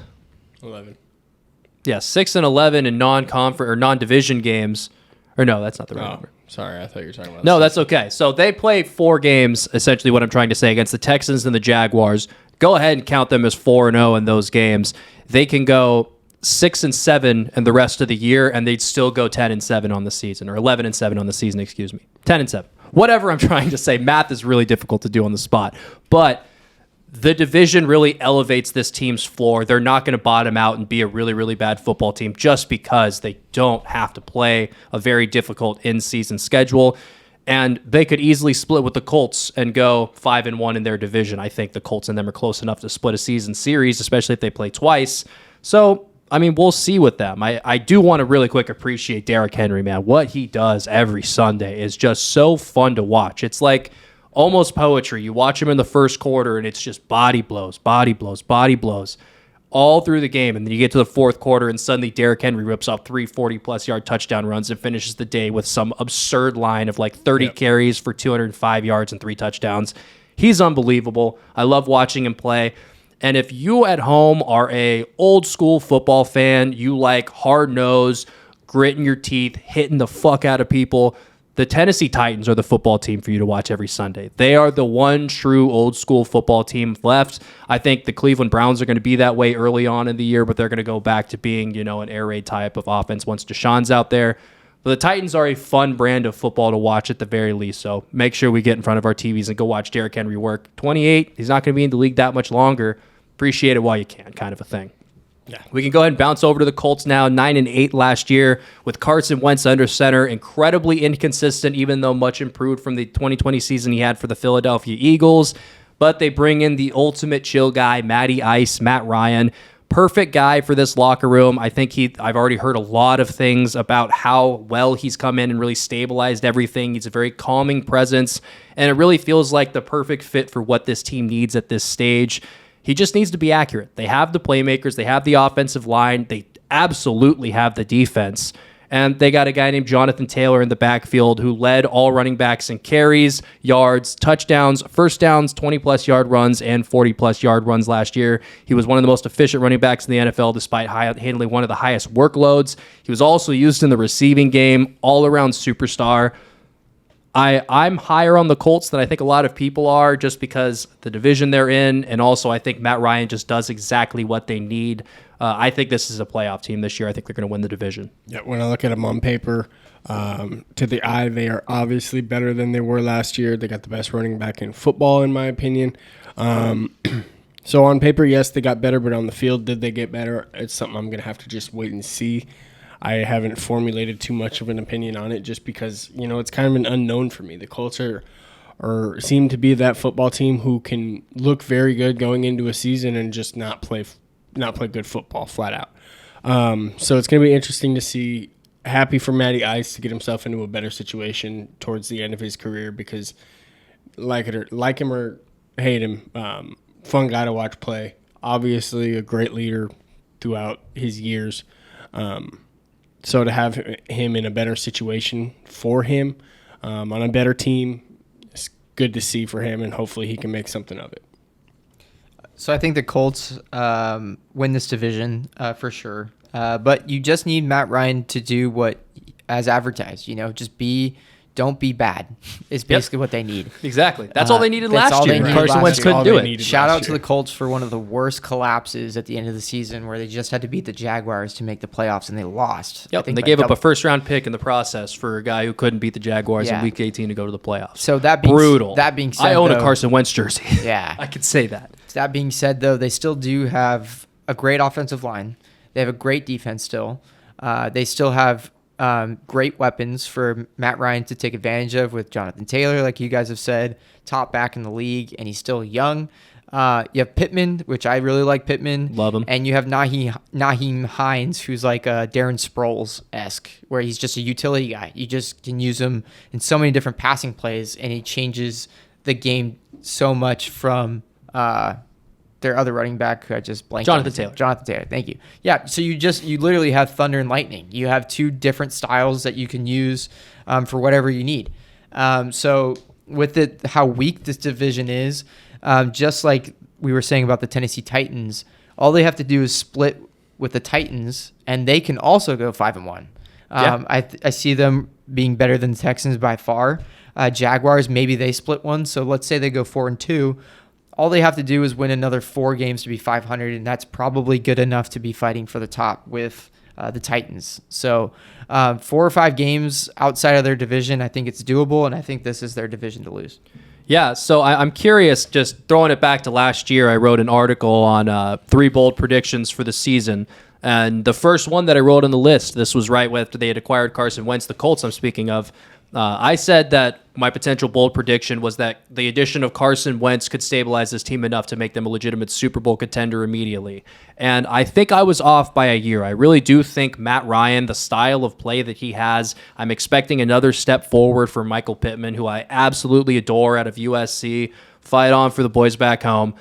Yeah, 6-11 in non-conference or non-division games. Or no, that's not the right number. Sorry, I thought you were talking about. No, that's okay. So they play 4 games, essentially what I'm trying to say, against the Texans and the Jaguars. Go ahead and count them as 4-0 in those games. They can go 6-7 in the rest of the year, and they'd still go 10-7 on the season, or 11-7 on the season, 10-7. Whatever I'm trying to say. Math is really difficult to do on the spot. But the division really elevates this team's floor. They're not going to bottom out and be a really, really bad football team just because they don't have to play a very difficult in-season schedule. And they could easily split with the Colts and go 5-1 in their division. I think the Colts and them are close enough to split a season series, especially if they play twice. So, I mean, we'll see with them. I do want to really quick appreciate Derrick Henry, man. What he does every Sunday is just so fun to watch. It's like almost poetry. You watch him in the first quarter, and it's just body blows all through the game. And then you get to the fourth quarter, and suddenly Derrick Henry rips off 3 40-plus yard touchdown runs and finishes the day with some absurd line of like 30 carries for 205 yards and 3 touchdowns. He's unbelievable. I love watching him play. And if you at home are a old school football fan, you like hard nose, gritting your teeth, hitting the fuck out of people, the Tennessee Titans are the football team for you to watch every Sunday. They are the one true old school football team left. I think the Cleveland Browns are going to be that way early on in the year, but they're going to go back to being, an air raid type of offense once Deshaun's out there. But the Titans are a fun brand of football to watch at the very least, so make sure we get in front of our TVs and go watch Derrick Henry work. 28, he's not going to be in the league that much longer. Appreciate it while you can, kind of a thing. Yeah. We can go ahead and bounce over to the Colts now. 9-8 last year with Carson Wentz under center. Incredibly inconsistent, even though much improved from the 2020 season he had for the Philadelphia Eagles. But they bring in the ultimate chill guy, Matty Ice, Matt Ryan. Perfect guy for this locker room. I think I've already heard a lot of things about how well he's come in and really stabilized everything. He's a very calming presence, and it really feels like the perfect fit for what this team needs at this stage. He just needs to be accurate. They have the playmakers. They have the offensive line. They absolutely have the defense. And they got a guy named Jonathan Taylor in the backfield who led all running backs in carries, yards, touchdowns, first downs, 20-plus yard runs, and 40-plus yard runs last year. He was one of the most efficient running backs in the NFL despite handling one of the highest workloads. He was also used in the receiving game, all-around superstar. I'm higher on the Colts than I think a lot of people are just because the division they're in, and also I think Matt Ryan just does exactly what they need. I think this is a playoff team this year. I think they're going to win the division. Yeah, when I look at them on paper, to the eye, they are obviously better than they were last year. They got the best running back in football, in my opinion. So on paper, yes, they got better, but on the field, did they get better? It's something I'm going to have to just wait and see. I haven't formulated too much of an opinion on it just because, it's kind of an unknown for me. The Colts seem to be that football team who can look very good going into a season and just not play good football flat out. So it's going to be interesting to see. Happy for Matty Ice to get himself into a better situation towards the end of his career because like him or hate him, fun guy to watch play. Obviously a great leader throughout his years. So to have him in a better situation for him on a better team, it's good to see for him, and hopefully he can make something of it. So I think the Colts win this division for sure. But you just need Matt Ryan to do what, as advertised, don't be bad is basically what they need. Exactly. That's all they needed last year. Carson Wentz couldn't do it. Shout out to the Colts for one of the worst collapses at the end of the season where they just had to beat the Jaguars to make the playoffs, and they lost. Yep, and they gave up a first-round pick in the process for a guy who couldn't beat the Jaguars in Week 18 to go to the playoffs. So that being brutal. That being said, I own a Carson Wentz jersey. Yeah. I could say that. That being said, though, they still do have a great offensive line. They have a great defense still. They still have great weapons for Matt Ryan to take advantage of with Jonathan Taylor, like you guys have said, top back in the league, and he's still young. You have Pittman, which I really like Pittman. Love him. And you have Naheem Hines, who's like Darren Sproles-esque, where he's just a utility guy. You just can use him in so many different passing plays, and he changes the game so much from their other running back, who I just blanked Jonathan Taylor. Jonathan Taylor, thank you. Yeah, so you literally have thunder and lightning. You have two different styles that you can use for whatever you need. So with how weak this division is, just like we were saying about the Tennessee Titans, all they have to do is split with the Titans, and they can also go 5-1. I see them being better than the Texans by far. Jaguars, maybe they split one. So let's say they go 4-2. All they have to do is win another 4 games to be 500, and that's probably good enough to be fighting for the top with the Titans. So 4 or 5 games outside of their division, I think it's doable, and I think this is their division to lose. Yeah, so I'm curious, just throwing it back to last year, I wrote an article on 3 bold predictions for the season. And the first one that I wrote on the list, this was right after they had acquired Carson Wentz, the Colts I'm speaking of. I said that my potential bold prediction was that the addition of Carson Wentz could stabilize this team enough to make them a legitimate Super Bowl contender immediately. And I think I was off by a year. I really do think Matt Ryan, the style of play that he has, I'm expecting another step forward for Michael Pittman, who I absolutely adore out of USC. Fight on for the boys back home.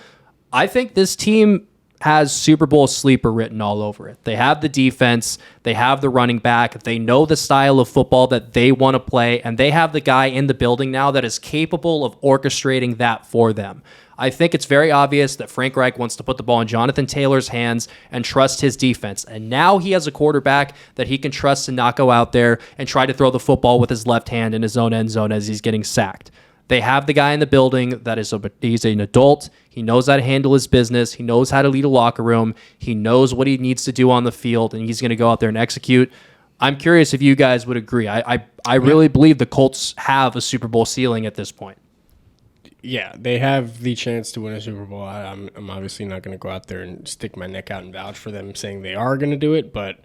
I think this team has Super Bowl sleeper written all over it. They have the defense, they have the running back, they know the style of football that they want to play, and they have the guy in the building now that is capable of orchestrating that for them. I think it's very obvious that Frank Reich wants to put the ball in Jonathan Taylor's hands and trust his defense. And now he has a quarterback that he can trust to not go out there and try to throw the football with his left hand in his own end zone as he's getting sacked. They have the guy in the building that he's an adult. He knows how to handle his business. He knows how to lead a locker room. He knows what he needs to do on the field, and he's going to go out there and execute. I'm curious if you guys would agree. I really believe the Colts have a Super Bowl ceiling at this point. Yeah, they have the chance to win a Super Bowl. I'm obviously not going to go out there and stick my neck out and vouch for them saying they are going to do it, but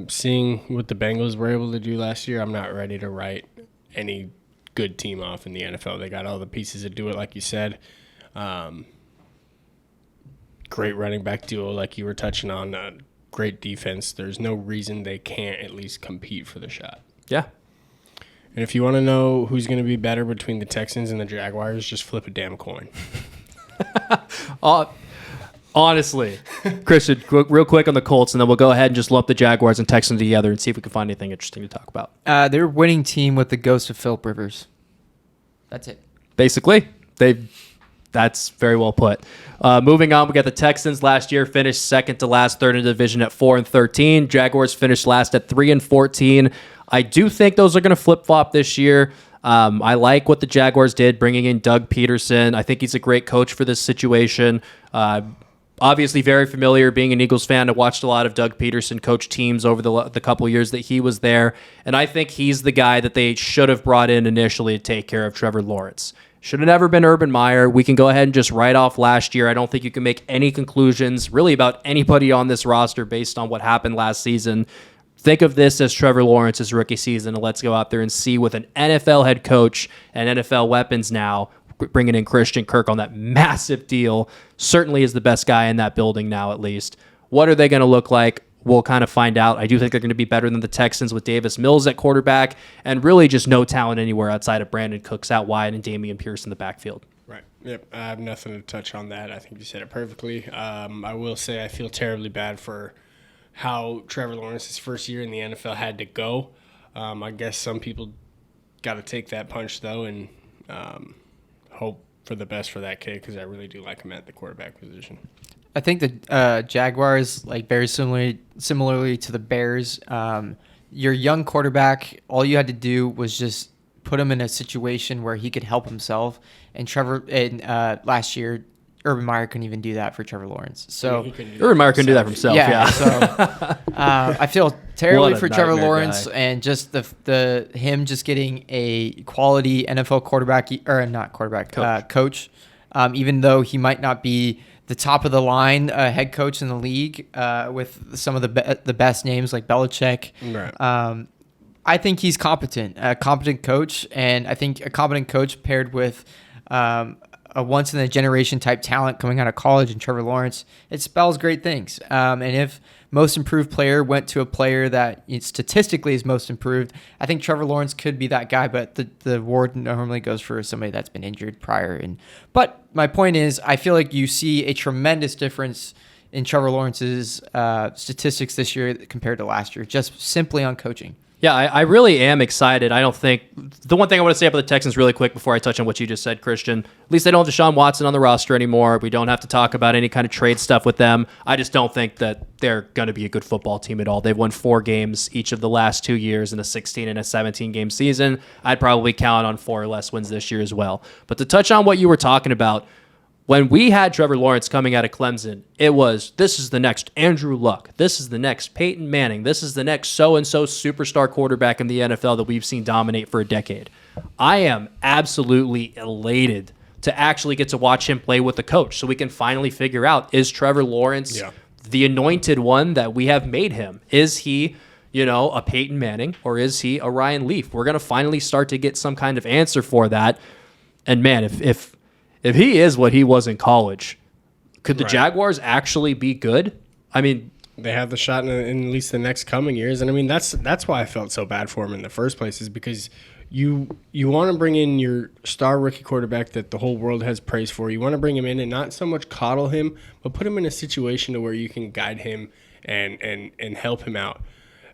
seeing what the Bengals were able to do last year, I'm not ready to write any good team off in the NFL. They got all the pieces to do it, like you said. Great running back duo, like you were touching on. Great defense. There's no reason they can't at least compete for the shot. Yeah. And if you want to know who's going to be better between the Texans and the Jaguars, just flip a damn coin. Honestly, Christian, real quick on the Colts, and then we'll go ahead and just lump the Jaguars and Texans together and see if we can find anything interesting to talk about. They're a winning team with the ghost of Philip Rivers. That's it. Basically, that's very well put. Moving on, we got the Texans last year finished second to last, third in the division at 4-13. Jaguars finished last at 3-14. I do think those are going to flip-flop this year. I like what the Jaguars did, bringing in Doug Peterson. I think he's a great coach for this situation. Obviously very familiar, being an Eagles fan. I watched a lot of Doug Peterson coach teams over the couple years that he was there, and I think he's the guy that they should have brought in initially to take care of Trevor Lawrence. Should have never been Urban Meyer. We can go ahead and just write off last year. I don't think you can make any conclusions really about anybody on this roster based on what happened last season. Think of this as Trevor Lawrence's rookie season, and let's go out there and see with an NFL head coach and NFL weapons now, bringing in Christian Kirk on that massive deal, certainly is the best guy in that building now at least. What are they going to look like? We'll kind of find out. I do think they're going to be better than the Texans with Davis Mills at quarterback and really just no talent anywhere outside of Brandon Cooks out wide and Damian Pierce in the backfield. Right. Yep. I have nothing to touch on that. I think you said it perfectly. I will say I feel terribly bad for how Trevor Lawrence's first year in the NFL had to go. I guess some people got to take that punch, though, and hope for the best for that kid because I really do like him at the quarterback position. I think the Jaguars, like very similarly to the Bears, your young quarterback, all you had to do was just put him in a situation where he could help himself. And last year, Urban Meyer couldn't even do that for Trevor Lawrence. So Urban Meyer couldn't do that for himself. Yeah. So I feel terribly for Trevor Lawrence and just him just getting a quality NFL quarterback or not quarterback coach. Even though he might not be the top of the line head coach in the league with some of the best names like Belichick. Right. I think he's competent, a competent coach, and I think a competent coach paired with a once-in-a-generation type talent coming out of college and Trevor Lawrence, it spells great things. And if most improved player went to a player that statistically is most improved, I think Trevor Lawrence could be that guy, but the award normally goes for somebody that's been injured prior. But my point is, I feel like you see a tremendous difference in Trevor Lawrence's statistics this year compared to last year, just simply on coaching. Yeah, I really am excited. I don't think the one thing I want to say about the Texans really quick before I touch on what you just said, Christian, at least they don't have Deshaun Watson on the roster anymore. We don't have to talk about any kind of trade stuff with them. I just don't think that they're going to be a good football team at all. They've won 4 games each of the last 2 years in a 16 and a 17 game season. I'd probably count on 4 or less wins this year as well. But to touch on what you were talking about, when we had Trevor Lawrence coming out of Clemson, it was, this is the next Andrew Luck. This is the next Peyton Manning. This is the next so-and-so superstar quarterback in the NFL that we've seen dominate for a decade. I am absolutely elated to actually get to watch him play with the coach so we can finally figure out, is Trevor Lawrence the anointed one that we have made him? Is he, a Peyton Manning, or is he a Ryan Leaf? We're going to finally start to get some kind of answer for that. And man, if he is what he was in college, could the Jaguars actually be good? I mean, they have the shot in at least the next coming years, and I mean that's why I felt so bad for him in the first place, is because you want to bring in your star rookie quarterback that the whole world has praise for. You want to bring him in and not so much coddle him, but put him in a situation to where you can guide him and help him out.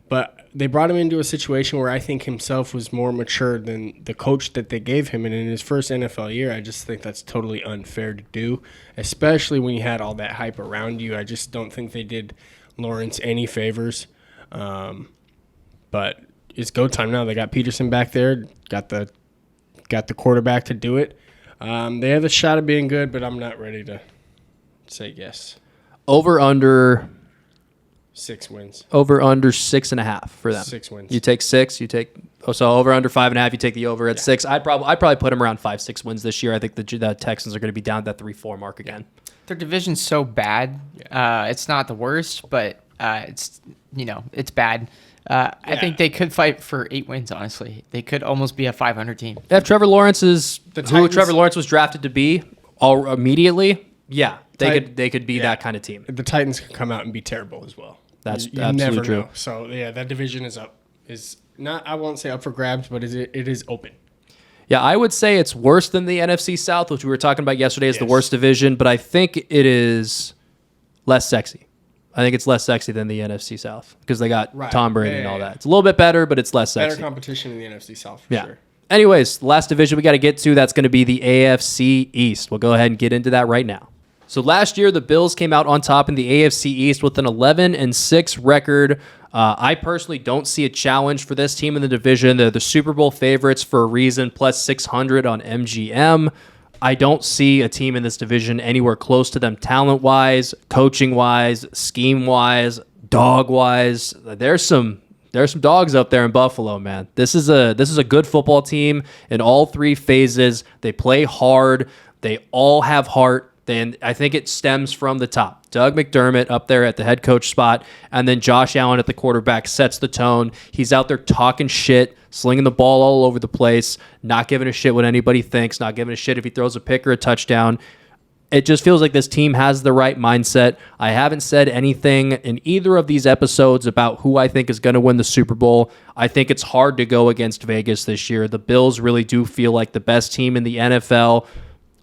But they brought him into a situation where I think himself was more mature than the coach that they gave him. And in his first NFL year, I just think that's totally unfair to do, especially when you had all that hype around you. I just don't think they did Lawrence any favors. But it's go time now. They got Peterson back there, got the quarterback to do it. They have a shot of being good, but I'm not ready to say yes. Over under 6 wins. Over under 6.5 for them. 6 wins. You take 6. So over under 5.5. You take the over at 6. I'd probably put them around 5-6 wins this year. I think the Texans are going to be down that 3-4 mark again. Their division's so bad. It's not the worst, but it's bad. I think they could fight for 8 wins. Honestly, they could almost be a 500 team. If Trevor Lawrence is who Trevor Lawrence was drafted to be immediately, they could be that kind of team. The Titans can come out and be terrible as well. That's you absolutely never true. know. So yeah, that division is not, I won't say up for grabs, but it is open. Yeah, I would say it's worse than the NFC South, which we were talking about yesterday as the worst division, but I think it is less sexy. I think it's less sexy than the NFC South because they got Tom Brady and all that. It's a little bit better, but it's less sexy. Better competition in the NFC South for sure. Anyways, the last division we got to get to, that's going to be the AFC East. We'll go ahead and get into that right now. So last year, the Bills came out on top in the AFC East with an 11-6 record. I personally don't see a challenge for this team in the division. They're the Super Bowl favorites for a reason, plus 600 on MGM. I don't see a team in this division anywhere close to them talent-wise, coaching-wise, scheme-wise, dog-wise. There's some dogs up there in Buffalo, man. This is a good football team in all 3 phases. They play hard. They all have heart. Then I think it stems from the top. Doug McDermott up there at the head coach spot, and then Josh Allen at the quarterback sets the tone. He's out there talking shit, slinging the ball all over the place, not giving a shit what anybody thinks, not giving a shit if he throws a pick or a touchdown. It just feels like this team has the right mindset. I haven't said anything in either of these episodes about who I think is going to win the Super Bowl. I think it's hard to go against Vegas this year. The Bills really do feel like the best team in the NFL.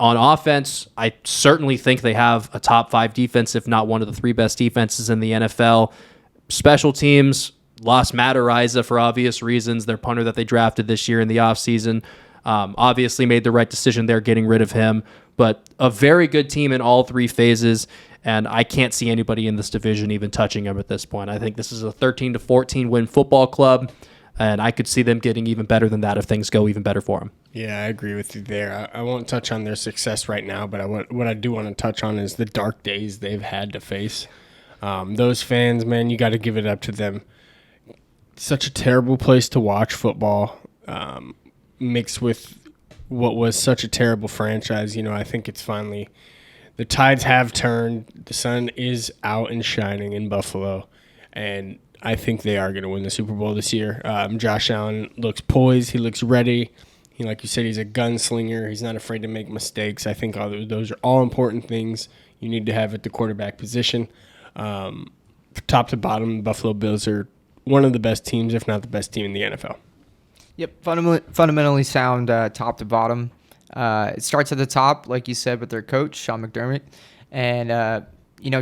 On offense, I certainly think they have a top 5 defense, if not one of the 3 best defenses in the NFL. Special teams, lost Matt Ariza for obvious reasons. Their punter that they drafted this year in the offseason obviously made the right decision there getting rid of him. But a very good team in all 3 phases, and I can't see anybody in this division even touching them at this point. I think this is a 13-14 win football club, and I could see them getting even better than that if things go even better for them. Yeah, I agree with you there. I won't touch on their success right now, but what I do want to touch on is the dark days they've had to face. Those fans, man, you got to give it up to them. Such a terrible place to watch football, mixed with what was such a terrible franchise. I think it's finally the tides have turned. The sun is out and shining in Buffalo, and I think they are going to win the Super Bowl this year. Josh Allen looks poised. He looks ready. Like you said, he's a gunslinger. He's not afraid to make mistakes. I think those are all important things you need to have at the quarterback position. Top to bottom, the Buffalo Bills are one of the best teams, if not the best team in the NFL. Yep, fundamentally sound top to bottom. It starts at the top, like you said, with their coach, Sean McDermott. And,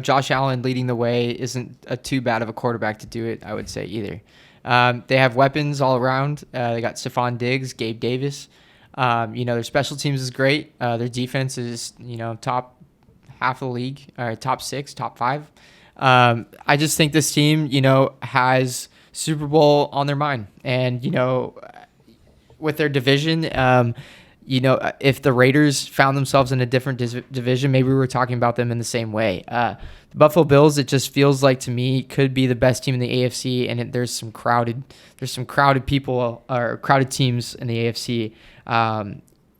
Josh Allen leading the way isn't too bad of a quarterback to do it, I would say, either. They have weapons all around. They got Stephon Diggs, Gabe Davis. Their special teams is great. Their defense is, top half of the league, or top 6, top 5. I just think this team, has Super Bowl on their mind. And, with their division, if the Raiders found themselves in a different division, maybe we were talking about them in the same way. The Buffalo Bills, it just feels like to me could be the best team in the AFC, and there's some crowded people or crowded teams in the AFC.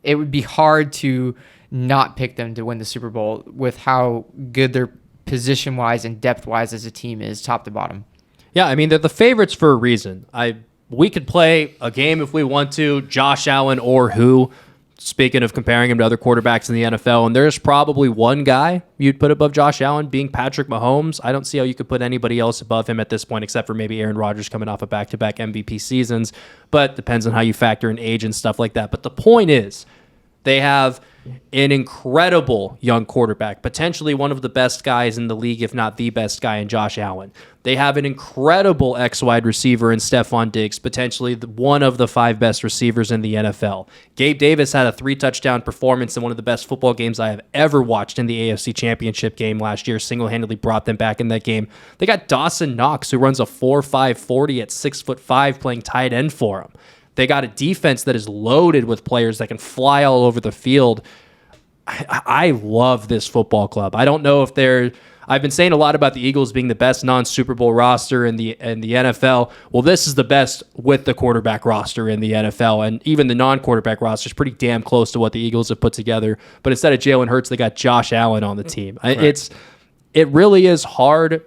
It would be hard to not pick them to win the Super Bowl with how good their position-wise and depth-wise as a team is, top to bottom. Yeah, I mean, they're the favorites for a reason. We could play a game if we want to, Josh Allen or who. Speaking of comparing him to other quarterbacks in the NFL, and there's probably one guy you'd put above Josh Allen, being Patrick Mahomes. I don't see how you could put anybody else above him at this point, except for maybe Aaron Rodgers coming off of back-to-back MVP seasons, but depends on how you factor in age and stuff like that. But the point is, they have an incredible young quarterback, potentially one of the best guys in the league, if not the best guy in Josh Allen. They have an incredible ex-wide receiver in Stephon Diggs, potentially one of the 5 best receivers in the NFL. Gabe Davis had a 3-touchdown performance in one of the best football games I have ever watched in the AFC Championship game last year, single-handedly brought them back in that game. They got Dawson Knox, who runs a 4.5 40 at 6'5", playing tight end for him. They got a defense that is loaded with players that can fly all over the field. I love this football club. I don't know if I've been saying a lot about the Eagles being the best non-Super Bowl roster in the NFL. Well, this is the best with the quarterback roster in the NFL, and even the non-quarterback roster is pretty damn close to what the Eagles have put together. But instead of Jalen Hurts, they got Josh Allen on the team. Right. It really is hard,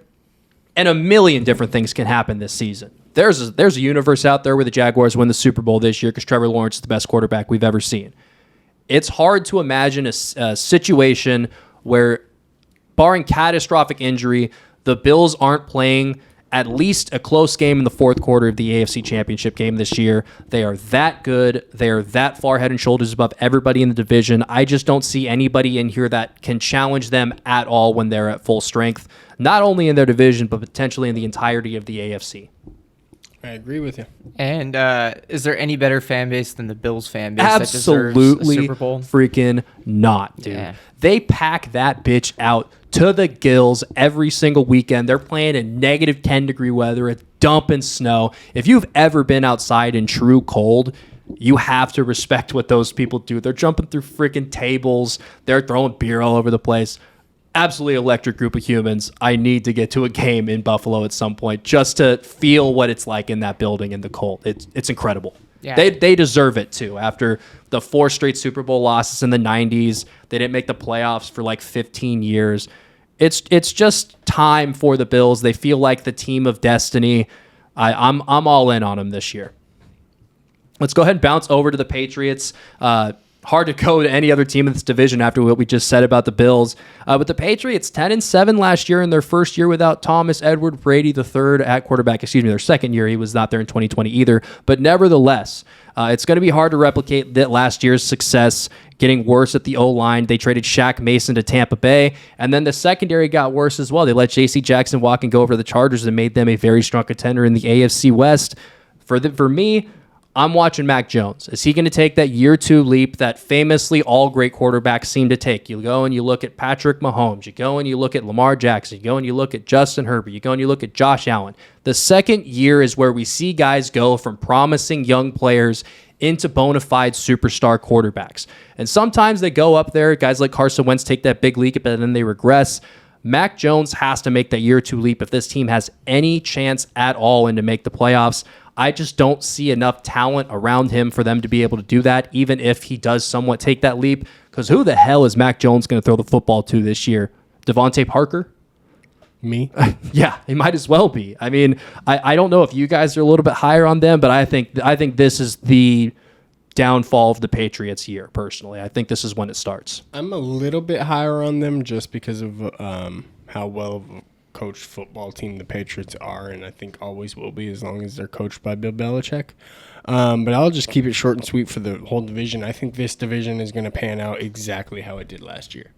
and a million different things can happen this season. There's a universe out there where the Jaguars win the Super Bowl this year because Trevor Lawrence is the best quarterback we've ever seen. It's hard to imagine a situation where, barring catastrophic injury, the Bills aren't playing at least a close game in the fourth quarter of the AFC Championship game this year. They are that good. They are that far head and shoulders above everybody in the division. I just don't see anybody in here that can challenge them at all when they're at full strength, not only in their division, but potentially in the entirety of the AFC. I agree with you. And is there any better fan base than the Bills fan base Absolutely that deserves a Super Bowl? Freaking not, dude. Yeah. They pack that bitch out to the gills every single weekend. They're playing in negative 10-degree weather, it's dumping snow. If you've ever been outside in true cold, you have to respect what those people do. They're jumping through freaking tables. They're throwing beer all over the place. Absolutely electric group of humans. I need to get to a game in Buffalo at some point just to feel what it's like in that building in the cold. It's incredible. Yeah. They deserve it too. After the 4 straight Super Bowl losses in the 90s, they didn't make the playoffs for like 15 years. It's just time for the Bills. They feel like the team of destiny. I'm all in on them this year. Let's go ahead and bounce over to the Patriots. Hard to go to any other team in this division after what we just said about the Bills. But the Patriots, 10-7 last year in their first year without Thomas Edward Brady III at quarterback. Their second year. He was not there in 2020 either. But nevertheless, it's going to be hard to replicate that last year's success, getting worse at the O-line. They traded Shaq Mason to Tampa Bay, and then the secondary got worse as well. They let J.C. Jackson walk and go over to the Chargers and made them a very strong contender in the AFC West. For me, I'm watching Mac Jones. Is he going to take that year 2 leap that famously all great quarterbacks seem to take? You go and you look at Patrick Mahomes. You go and you look at Lamar Jackson. You go and you look at Justin Herbert. You go and you look at Josh Allen. The second year is where we see guys go from promising young players into bona fide superstar quarterbacks. And sometimes they go up there. Guys like Carson Wentz take that big leap, but then they regress. Mac Jones has to make that year 2 leap if this team has any chance at all and to make the playoffs. I just don't see enough talent around him for them to be able to do that, even if he does somewhat take that leap. Because who the hell is Mac Jones going to throw the football to this year? Devontae Parker? Me? Yeah, he might as well be. I mean, I don't know if you guys are a little bit higher on them, but I think this is the downfall of the Patriots year, personally. I think this is when it starts. I'm a little bit higher on them just because of how well coached football team the Patriots are, and I think always will be as long as they're coached by Bill Belichick. But I'll just keep it short and sweet for the whole division. I think this division is going to pan out exactly how it did last year.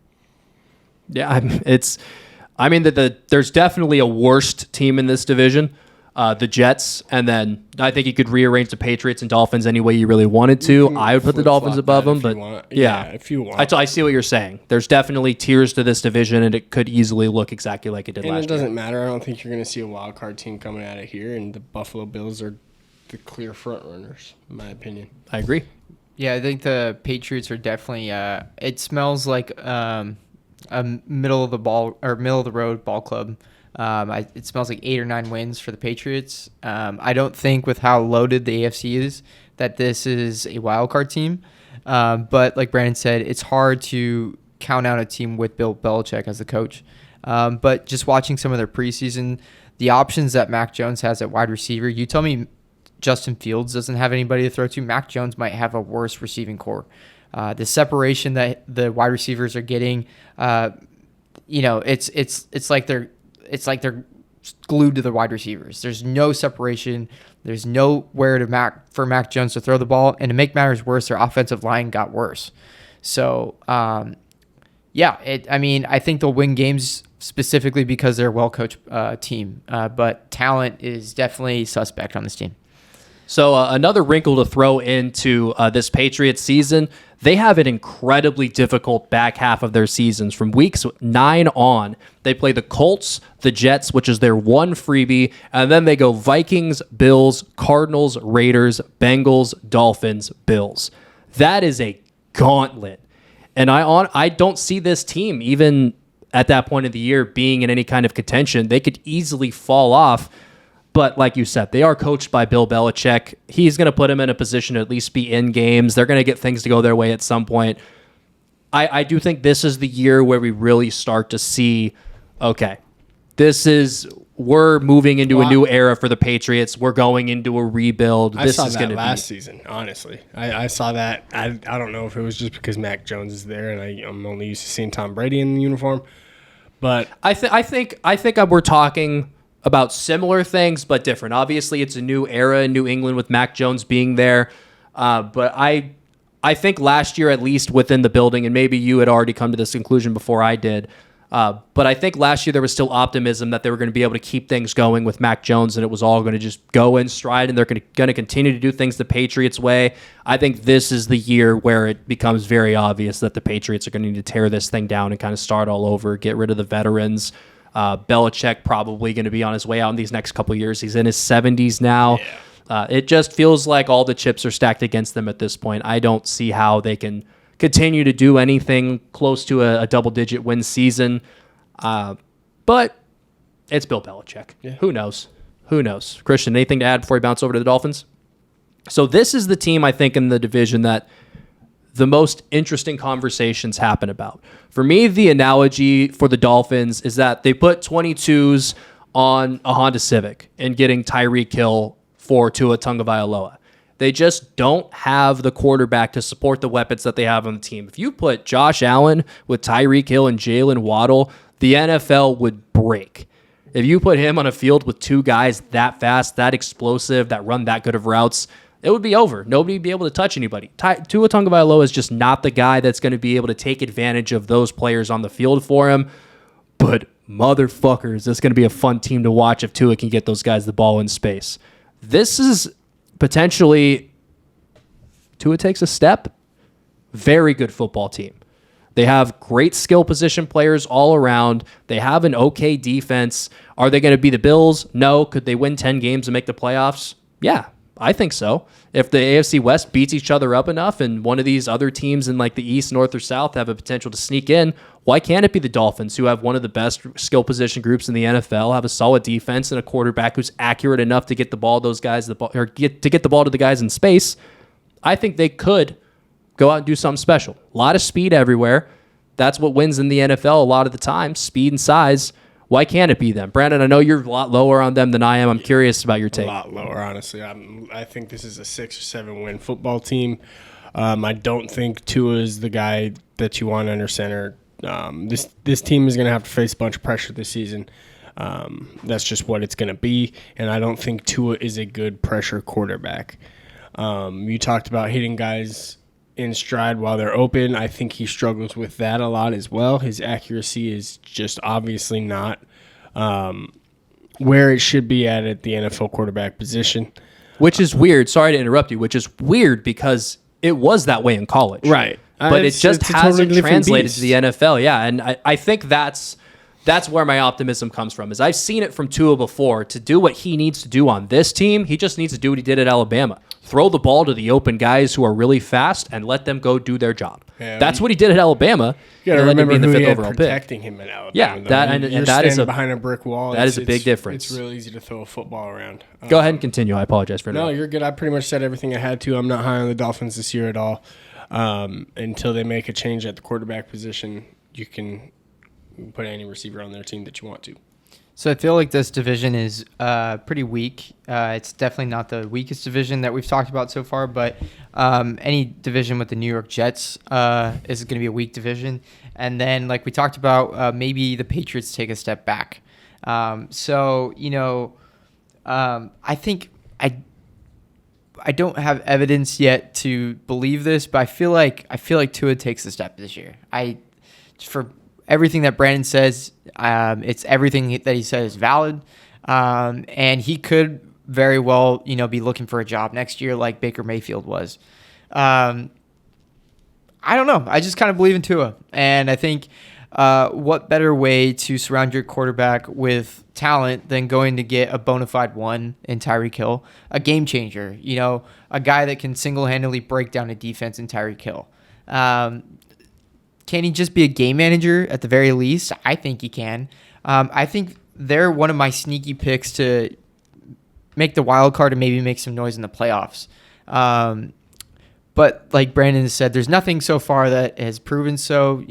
Yeah, there's definitely a worst team in this division. the Jets, and then I think you could rearrange the Patriots and Dolphins any way you really wanted to. I would put the Dolphins above them, but if you want. I see what you're saying. There's definitely tiers to this division, and it could easily look exactly like it did last year. And it doesn't matter. I don't think you're going to see a wild card team coming out of here, and the Buffalo Bills are the clear front runners, in my opinion. I agree. Yeah, I think the Patriots are definitely. It smells like a middle of the road ball club. It smells like 8 or 9 wins for the Patriots. I don't think with how loaded the AFC is that this is a wild card team. But like Brandon said, it's hard to count out a team with Bill Belichick as the coach. But just watching some of their preseason, the options that Mac Jones has at wide receiver, you tell me Justin Fields doesn't have anybody to throw to. Mac Jones might have a worse receiving core. The separation that the wide receivers are getting, it's like they're glued to the wide receivers. There's no separation. There's nowhere for Mac Jones to throw the ball. And to make matters worse, their offensive line got worse. So, I think they'll win games specifically because they're a well-coached team. But talent is definitely suspect on this team. So another wrinkle to throw into this Patriots season, they have an incredibly difficult back half of their seasons. From weeks 9 on, they play the Colts, the Jets, which is their one freebie, and then they go Vikings, Bills, Cardinals, Raiders, Bengals, Dolphins, Bills. That is a gauntlet. And I don't see this team, even at that point of the year, being in any kind of contention. They could easily fall off. But like you said, they are coached by Bill Belichick. He's going to put them in a position to at least be in games. They're going to get things to go their way at some point. I do think this is the year where we really start to see, okay, we're moving into a new era for the Patriots. We're going into a rebuild. I saw that last season, honestly. I saw that. I don't know if it was just because Mac Jones is there and I'm only used to seeing Tom Brady in the uniform. But I think we're talking about similar things, but different. Obviously, it's a new era in New England with Mac Jones being there. But I think last year, at least within the building, and maybe you had already come to this conclusion before I did, but I think last year there was still optimism that they were going to be able to keep things going with Mac Jones, and it was all going to just go in stride, and they're going to continue to do things the Patriots way. I think this is the year where it becomes very obvious that the Patriots are going to need to tear this thing down and kind of start all over, get rid of the veterans. Belichick probably going to be on his way out in these next couple of years. He's in his 70s now. Yeah. It just feels like all the chips are stacked against them at this point. I don't see how they can continue to do anything close to a double-digit win season. But it's Bill Belichick. Yeah. Who knows? Christian, anything to add before we bounce over to the Dolphins? So this is the team, I think, in the division that the most interesting conversations happen about. For me, the analogy for the Dolphins is that they put 22s on a Honda Civic and getting Tyreek Hill for Tua Tagovailoa. They just don't have the quarterback to support the weapons that they have on the team. If you put Josh Allen with Tyreek Hill and Jalen Waddle, the NFL would break. If you put him on a field with 2 guys that fast, that explosive, that run that good of routes, it would be over. Nobody would be able to touch anybody. Tua Tagovailoa is just not the guy that's going to be able to take advantage of those players on the field for him. But motherfuckers, this is going to be a fun team to watch if Tua can get those guys the ball in space. This is potentially, Tua takes a step, very good football team. They have great skill position players all around. They have an okay defense. Are they going to be the Bills? No. Could they win 10 games and make the playoffs? Yeah. I think so. If the AFC West beats each other up enough and one of these other teams in like the East, North, or South have a potential to sneak in, why can't it be the Dolphins, who have one of the best skill position groups in the NFL, have a solid defense and a quarterback who's accurate enough to get the ball to the ball to the guys in space? I think they could go out and do something special. A lot of speed everywhere. That's what wins in the NFL a lot of the time, speed and size. Why can't it be them? Brandon, I know you're a lot lower on them than I am. I'm curious about your take. A lot lower, honestly. I think this is a 6 or 7 win football team. I don't think Tua is the guy that you want under center. This team is going to have to face a bunch of pressure this season. That's just what it's going to be. And I don't think Tua is a good pressure quarterback. You talked about hitting guys in stride while they're open. I think he struggles with that a lot as well. His accuracy is just obviously not where it should be at the NFL quarterback position. Which is weird. Sorry to interrupt you. Which is weird because it was that way in college. Right. But it just hasn't totally translated beast. to the NFL. Yeah, and I think that's where my optimism comes from. Is I've seen it from Tua before. To do what he needs to do on this team, he just needs to do what he did at Alabama. Throw the ball to the open guys who are really fast and let them go do their job. Yeah, that's what he did at Alabama. You got to remember him be who the he fifth had overall protecting pick. him in Alabama. Yeah, though. that You're that is standing a behind a brick wall. That is a big difference. It's real easy to throw a football around. Go ahead and continue. I apologize for that. No, you're good. I pretty much said everything I had to. I'm not high on the Dolphins this year at all. Until they make a change at the quarterback position, you can put any receiver on their team that you want to. So I feel like this division is pretty weak. It's definitely not the weakest division that we've talked about so far, but any division with the New York Jets is going to be a weak division. And then, like we talked about, maybe the Patriots take a step back. So, I think I don't have evidence yet to believe this, but I feel like Tua takes a step this year. For everything that Brandon says, it's everything that he said is valid, and he could very well, be looking for a job next year like Baker Mayfield was. I don't know. I just kind of believe in Tua, and I think what better way to surround your quarterback with talent than going to get a bona fide one in Tyreek Hill, a game changer, a guy that can single-handedly break down a defense in Tyreek Hill. Can he just be a game manager at the very least? I think he can. I think they're one of my sneaky picks to make the wild card and maybe make some noise in the playoffs. But like Brandon said, there's nothing so far that has proven so.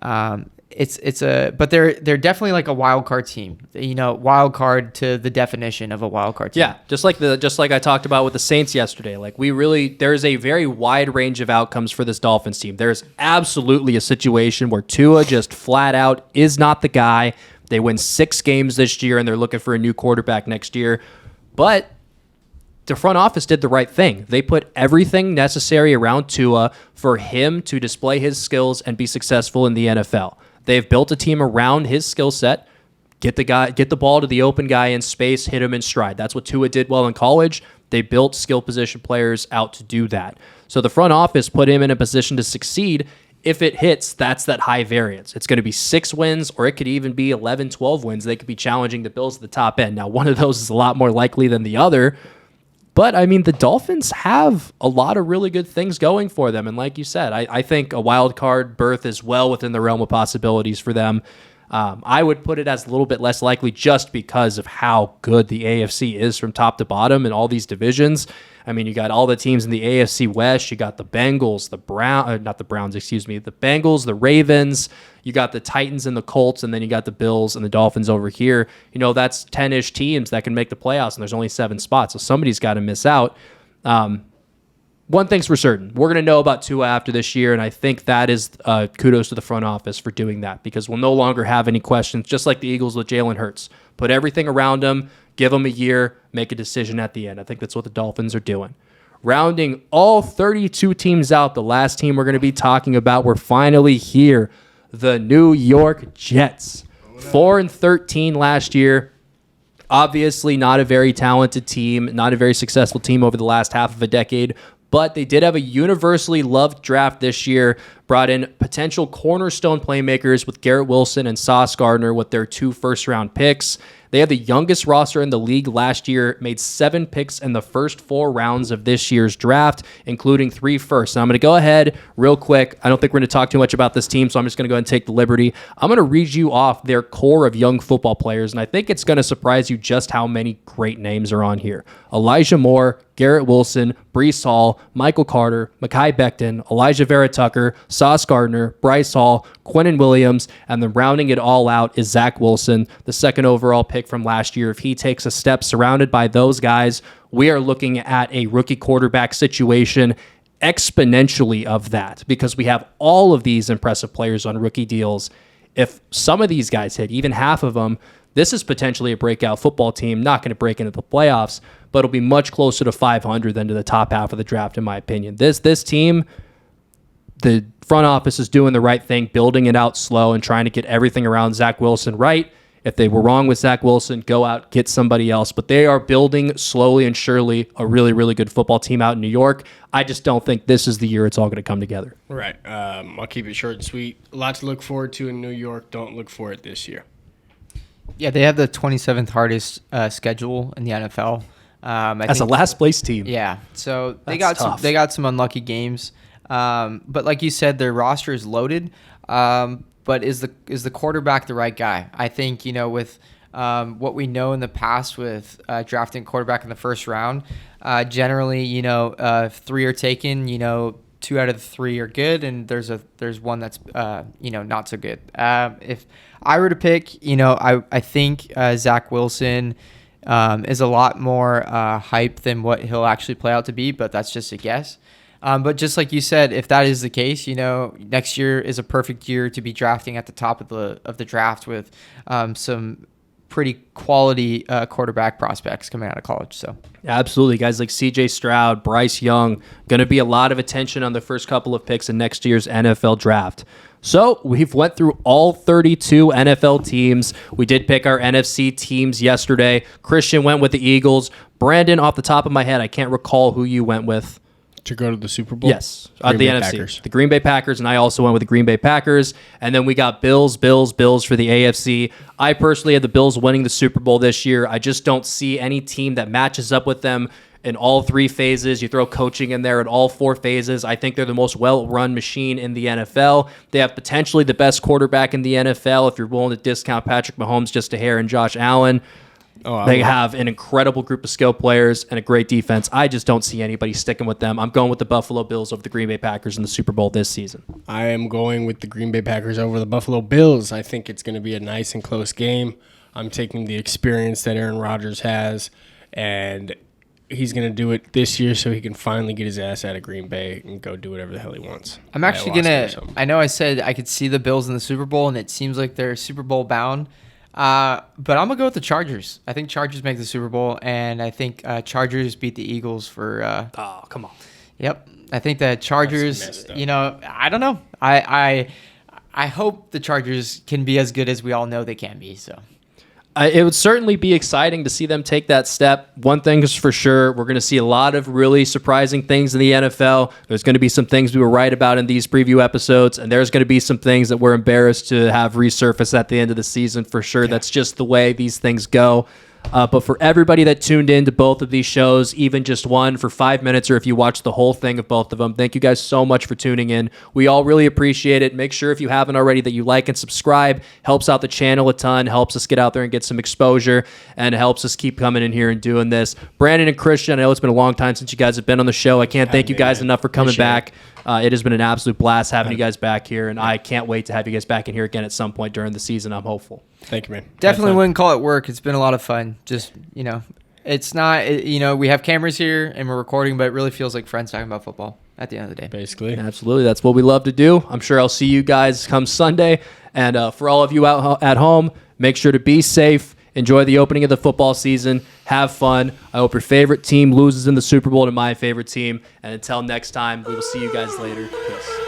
But they're definitely like a wild card team. Wild card to the definition of a wild card team. Yeah, just like I talked about with the Saints yesterday. Like there's a very wide range of outcomes for this Dolphins team. There's absolutely a situation where Tua just flat out is not the guy. They win 6 games this year and they're looking for a new quarterback next year. But the front office did the right thing. They put everything necessary around Tua for him to display his skills and be successful in the NFL. They've built a team around his skill set. Get the ball to the open guy in space, hit him in stride. That's what Tua did well in college. They built skill position players out to do that. So the front office put him in a position to succeed. If it hits, that's that high variance. It's going to be 6 wins, or it could even be 11, 12 wins. They could be challenging the Bills at the top end. Now, one of those is a lot more likely than the other. But, the Dolphins have a lot of really good things going for them. And like you said, I think a wild card berth is well within the realm of possibilities for them. I would put it as a little bit less likely just because of how good the AFC is from top to bottom in all these divisions. You got all the teams in the AFC West. You got the Bengals, the Bengals, the Ravens. You got the Titans and the Colts, and then you got the Bills and the Dolphins over here. That's 10-ish teams that can make the playoffs, and there's only 7 spots, so somebody's got to miss out. One thing's for certain. We're going to know about Tua after this year, and I think that is kudos to the front office for doing that because we'll no longer have any questions, just like the Eagles with Jalen Hurts. Put everything around him, give him a year, make a decision at the end. I think that's what the Dolphins are doing. Rounding all 32 teams out, the last team we're going to be talking about, we're finally here. The New York Jets. 4-13 last year. Obviously not a very talented team, not a very successful team over the last half of a decade, but they did have a universally loved draft this year, brought in potential cornerstone playmakers with Garrett Wilson and Sauce Gardner with their 2 first-round picks. They had the youngest roster in the league last year, made 7 picks in the first 4 rounds of this year's draft, including 3 firsts. Now, I'm going to go ahead real quick. I don't think we're going to talk too much about this team, so I'm just going to go ahead and take the liberty. I'm going to read you off their core of young football players, and I think it's going to surprise you just how many great names are on here. Elijah Moore, Garrett Wilson, Breece Hall, Michael Carter, Mekhi Becton, Elijah Vera Tucker, Sauce Gardner, Bryce Hall, Quinnen Williams, and then rounding it all out is Zach Wilson, the 2nd overall pick from last year. If he takes a step surrounded by those guys, we are looking at a rookie quarterback situation exponentially of that because we have all of these impressive players on rookie deals. If some of these guys hit, even half of them, this is potentially a breakout football team, not going to break into the playoffs, but it'll be much closer to 500 than to the top half of the draft, in my opinion. This team, the front office is doing the right thing, building it out slow and trying to get everything around Zach Wilson right. If they were wrong with Zach Wilson, go out, get somebody else. But they are building slowly and surely a really, really good football team out in New York. I just don't think this is the year it's all going to come together. Right. I'll keep it short and sweet. A lot to look forward to in New York. Don't look for it this year. Yeah, they have the 27th hardest schedule in the NFL. As a last place team. Yeah, so That's they got some unlucky games. But like you said, their roster is loaded. But is the quarterback the right guy? I think, with what we know in the past with drafting quarterback in the first round, generally, if 3 are taken, 2 out of the 3 are good, and there's one that's not so good. If I were to pick, I think Zach Wilson is a lot more hype than what he'll actually play out to be, but that's just a guess. But just like you said, if that is the case, next year is a perfect year to be drafting at the top of the draft with some pretty quality quarterback prospects coming out of college. So absolutely, guys like C.J. Stroud, Bryce Young, going to be a lot of attention on the first couple of picks in next year's NFL draft. So we've went through all 32 NFL teams. We did pick our NFC teams yesterday. Christian went with the Eagles. Brandon, off the top of my head, I can't recall who you went with. To go to the Super Bowl? Yes, the NFC. Packers. The Green Bay Packers, and I also went with the Green Bay Packers. And then we got Bills for the AFC. I personally had the Bills winning the Super Bowl this year. I just don't see any team that matches up with them in all 3 phases. You throw coaching in there in all 4 phases. I think they're the most well-run machine in the NFL. They have potentially the best quarterback in the NFL if you're willing to discount Patrick Mahomes just a hair and Josh Allen. They have an incredible group of skill players and a great defense. I just don't see anybody sticking with them. I'm going with the Buffalo Bills over the Green Bay Packers in the Super Bowl this season. I am going with the Green Bay Packers over the Buffalo Bills. I think it's going to be a nice and close game. I'm taking the experience that Aaron Rodgers has, and he's going to do it this year so he can finally get his ass out of Green Bay and go do whatever the hell he wants. I'm actually going to – I know I said I could see the Bills in the Super Bowl, and it seems like they're Super Bowl bound. But I'm going to go with the Chargers. I think Chargers make the Super Bowl, and I think Chargers beat the Eagles for oh, come on. Yep. I think the Chargers, I don't know. I hope the Chargers can be as good as we all know they can be, so. It would certainly be exciting to see them take that step. One thing is for sure, we're going to see a lot of really surprising things in the NFL. There's going to be some things we were right about in these preview episodes, and there's going to be some things that we're embarrassed to have resurface at the end of the season for sure. Yeah. That's just the way these things go. But for everybody that tuned in to both of these shows, even just one for 5 minutes, or if you watch the whole thing of both of them, thank you guys so much for tuning in. We all really appreciate it. Make sure if you haven't already that you like and subscribe. Helps out the channel a ton, helps us get out there and get some exposure, and helps us keep coming in here and doing this. Brandon and Christian, I know it's been a long time since you guys have been on the show. I can't thank you guys enough for coming back. It has been an absolute blast having you guys back here, and I can't wait to have you guys back in here again at some point during the season. I'm hopeful. Thank you, man. Definitely wouldn't call it work. It's been a lot of fun. Just, it's not, we have cameras here and we're recording, but it really feels like friends talking about football at the end of the day. Basically. Absolutely. That's what we love to do. I'm sure I'll see you guys come Sunday. And for all of you out at home, make sure to be safe. Enjoy the opening of the football season. Have fun. I hope your favorite team loses in the Super Bowl to my favorite team. And until next time, we will see you guys later. Peace.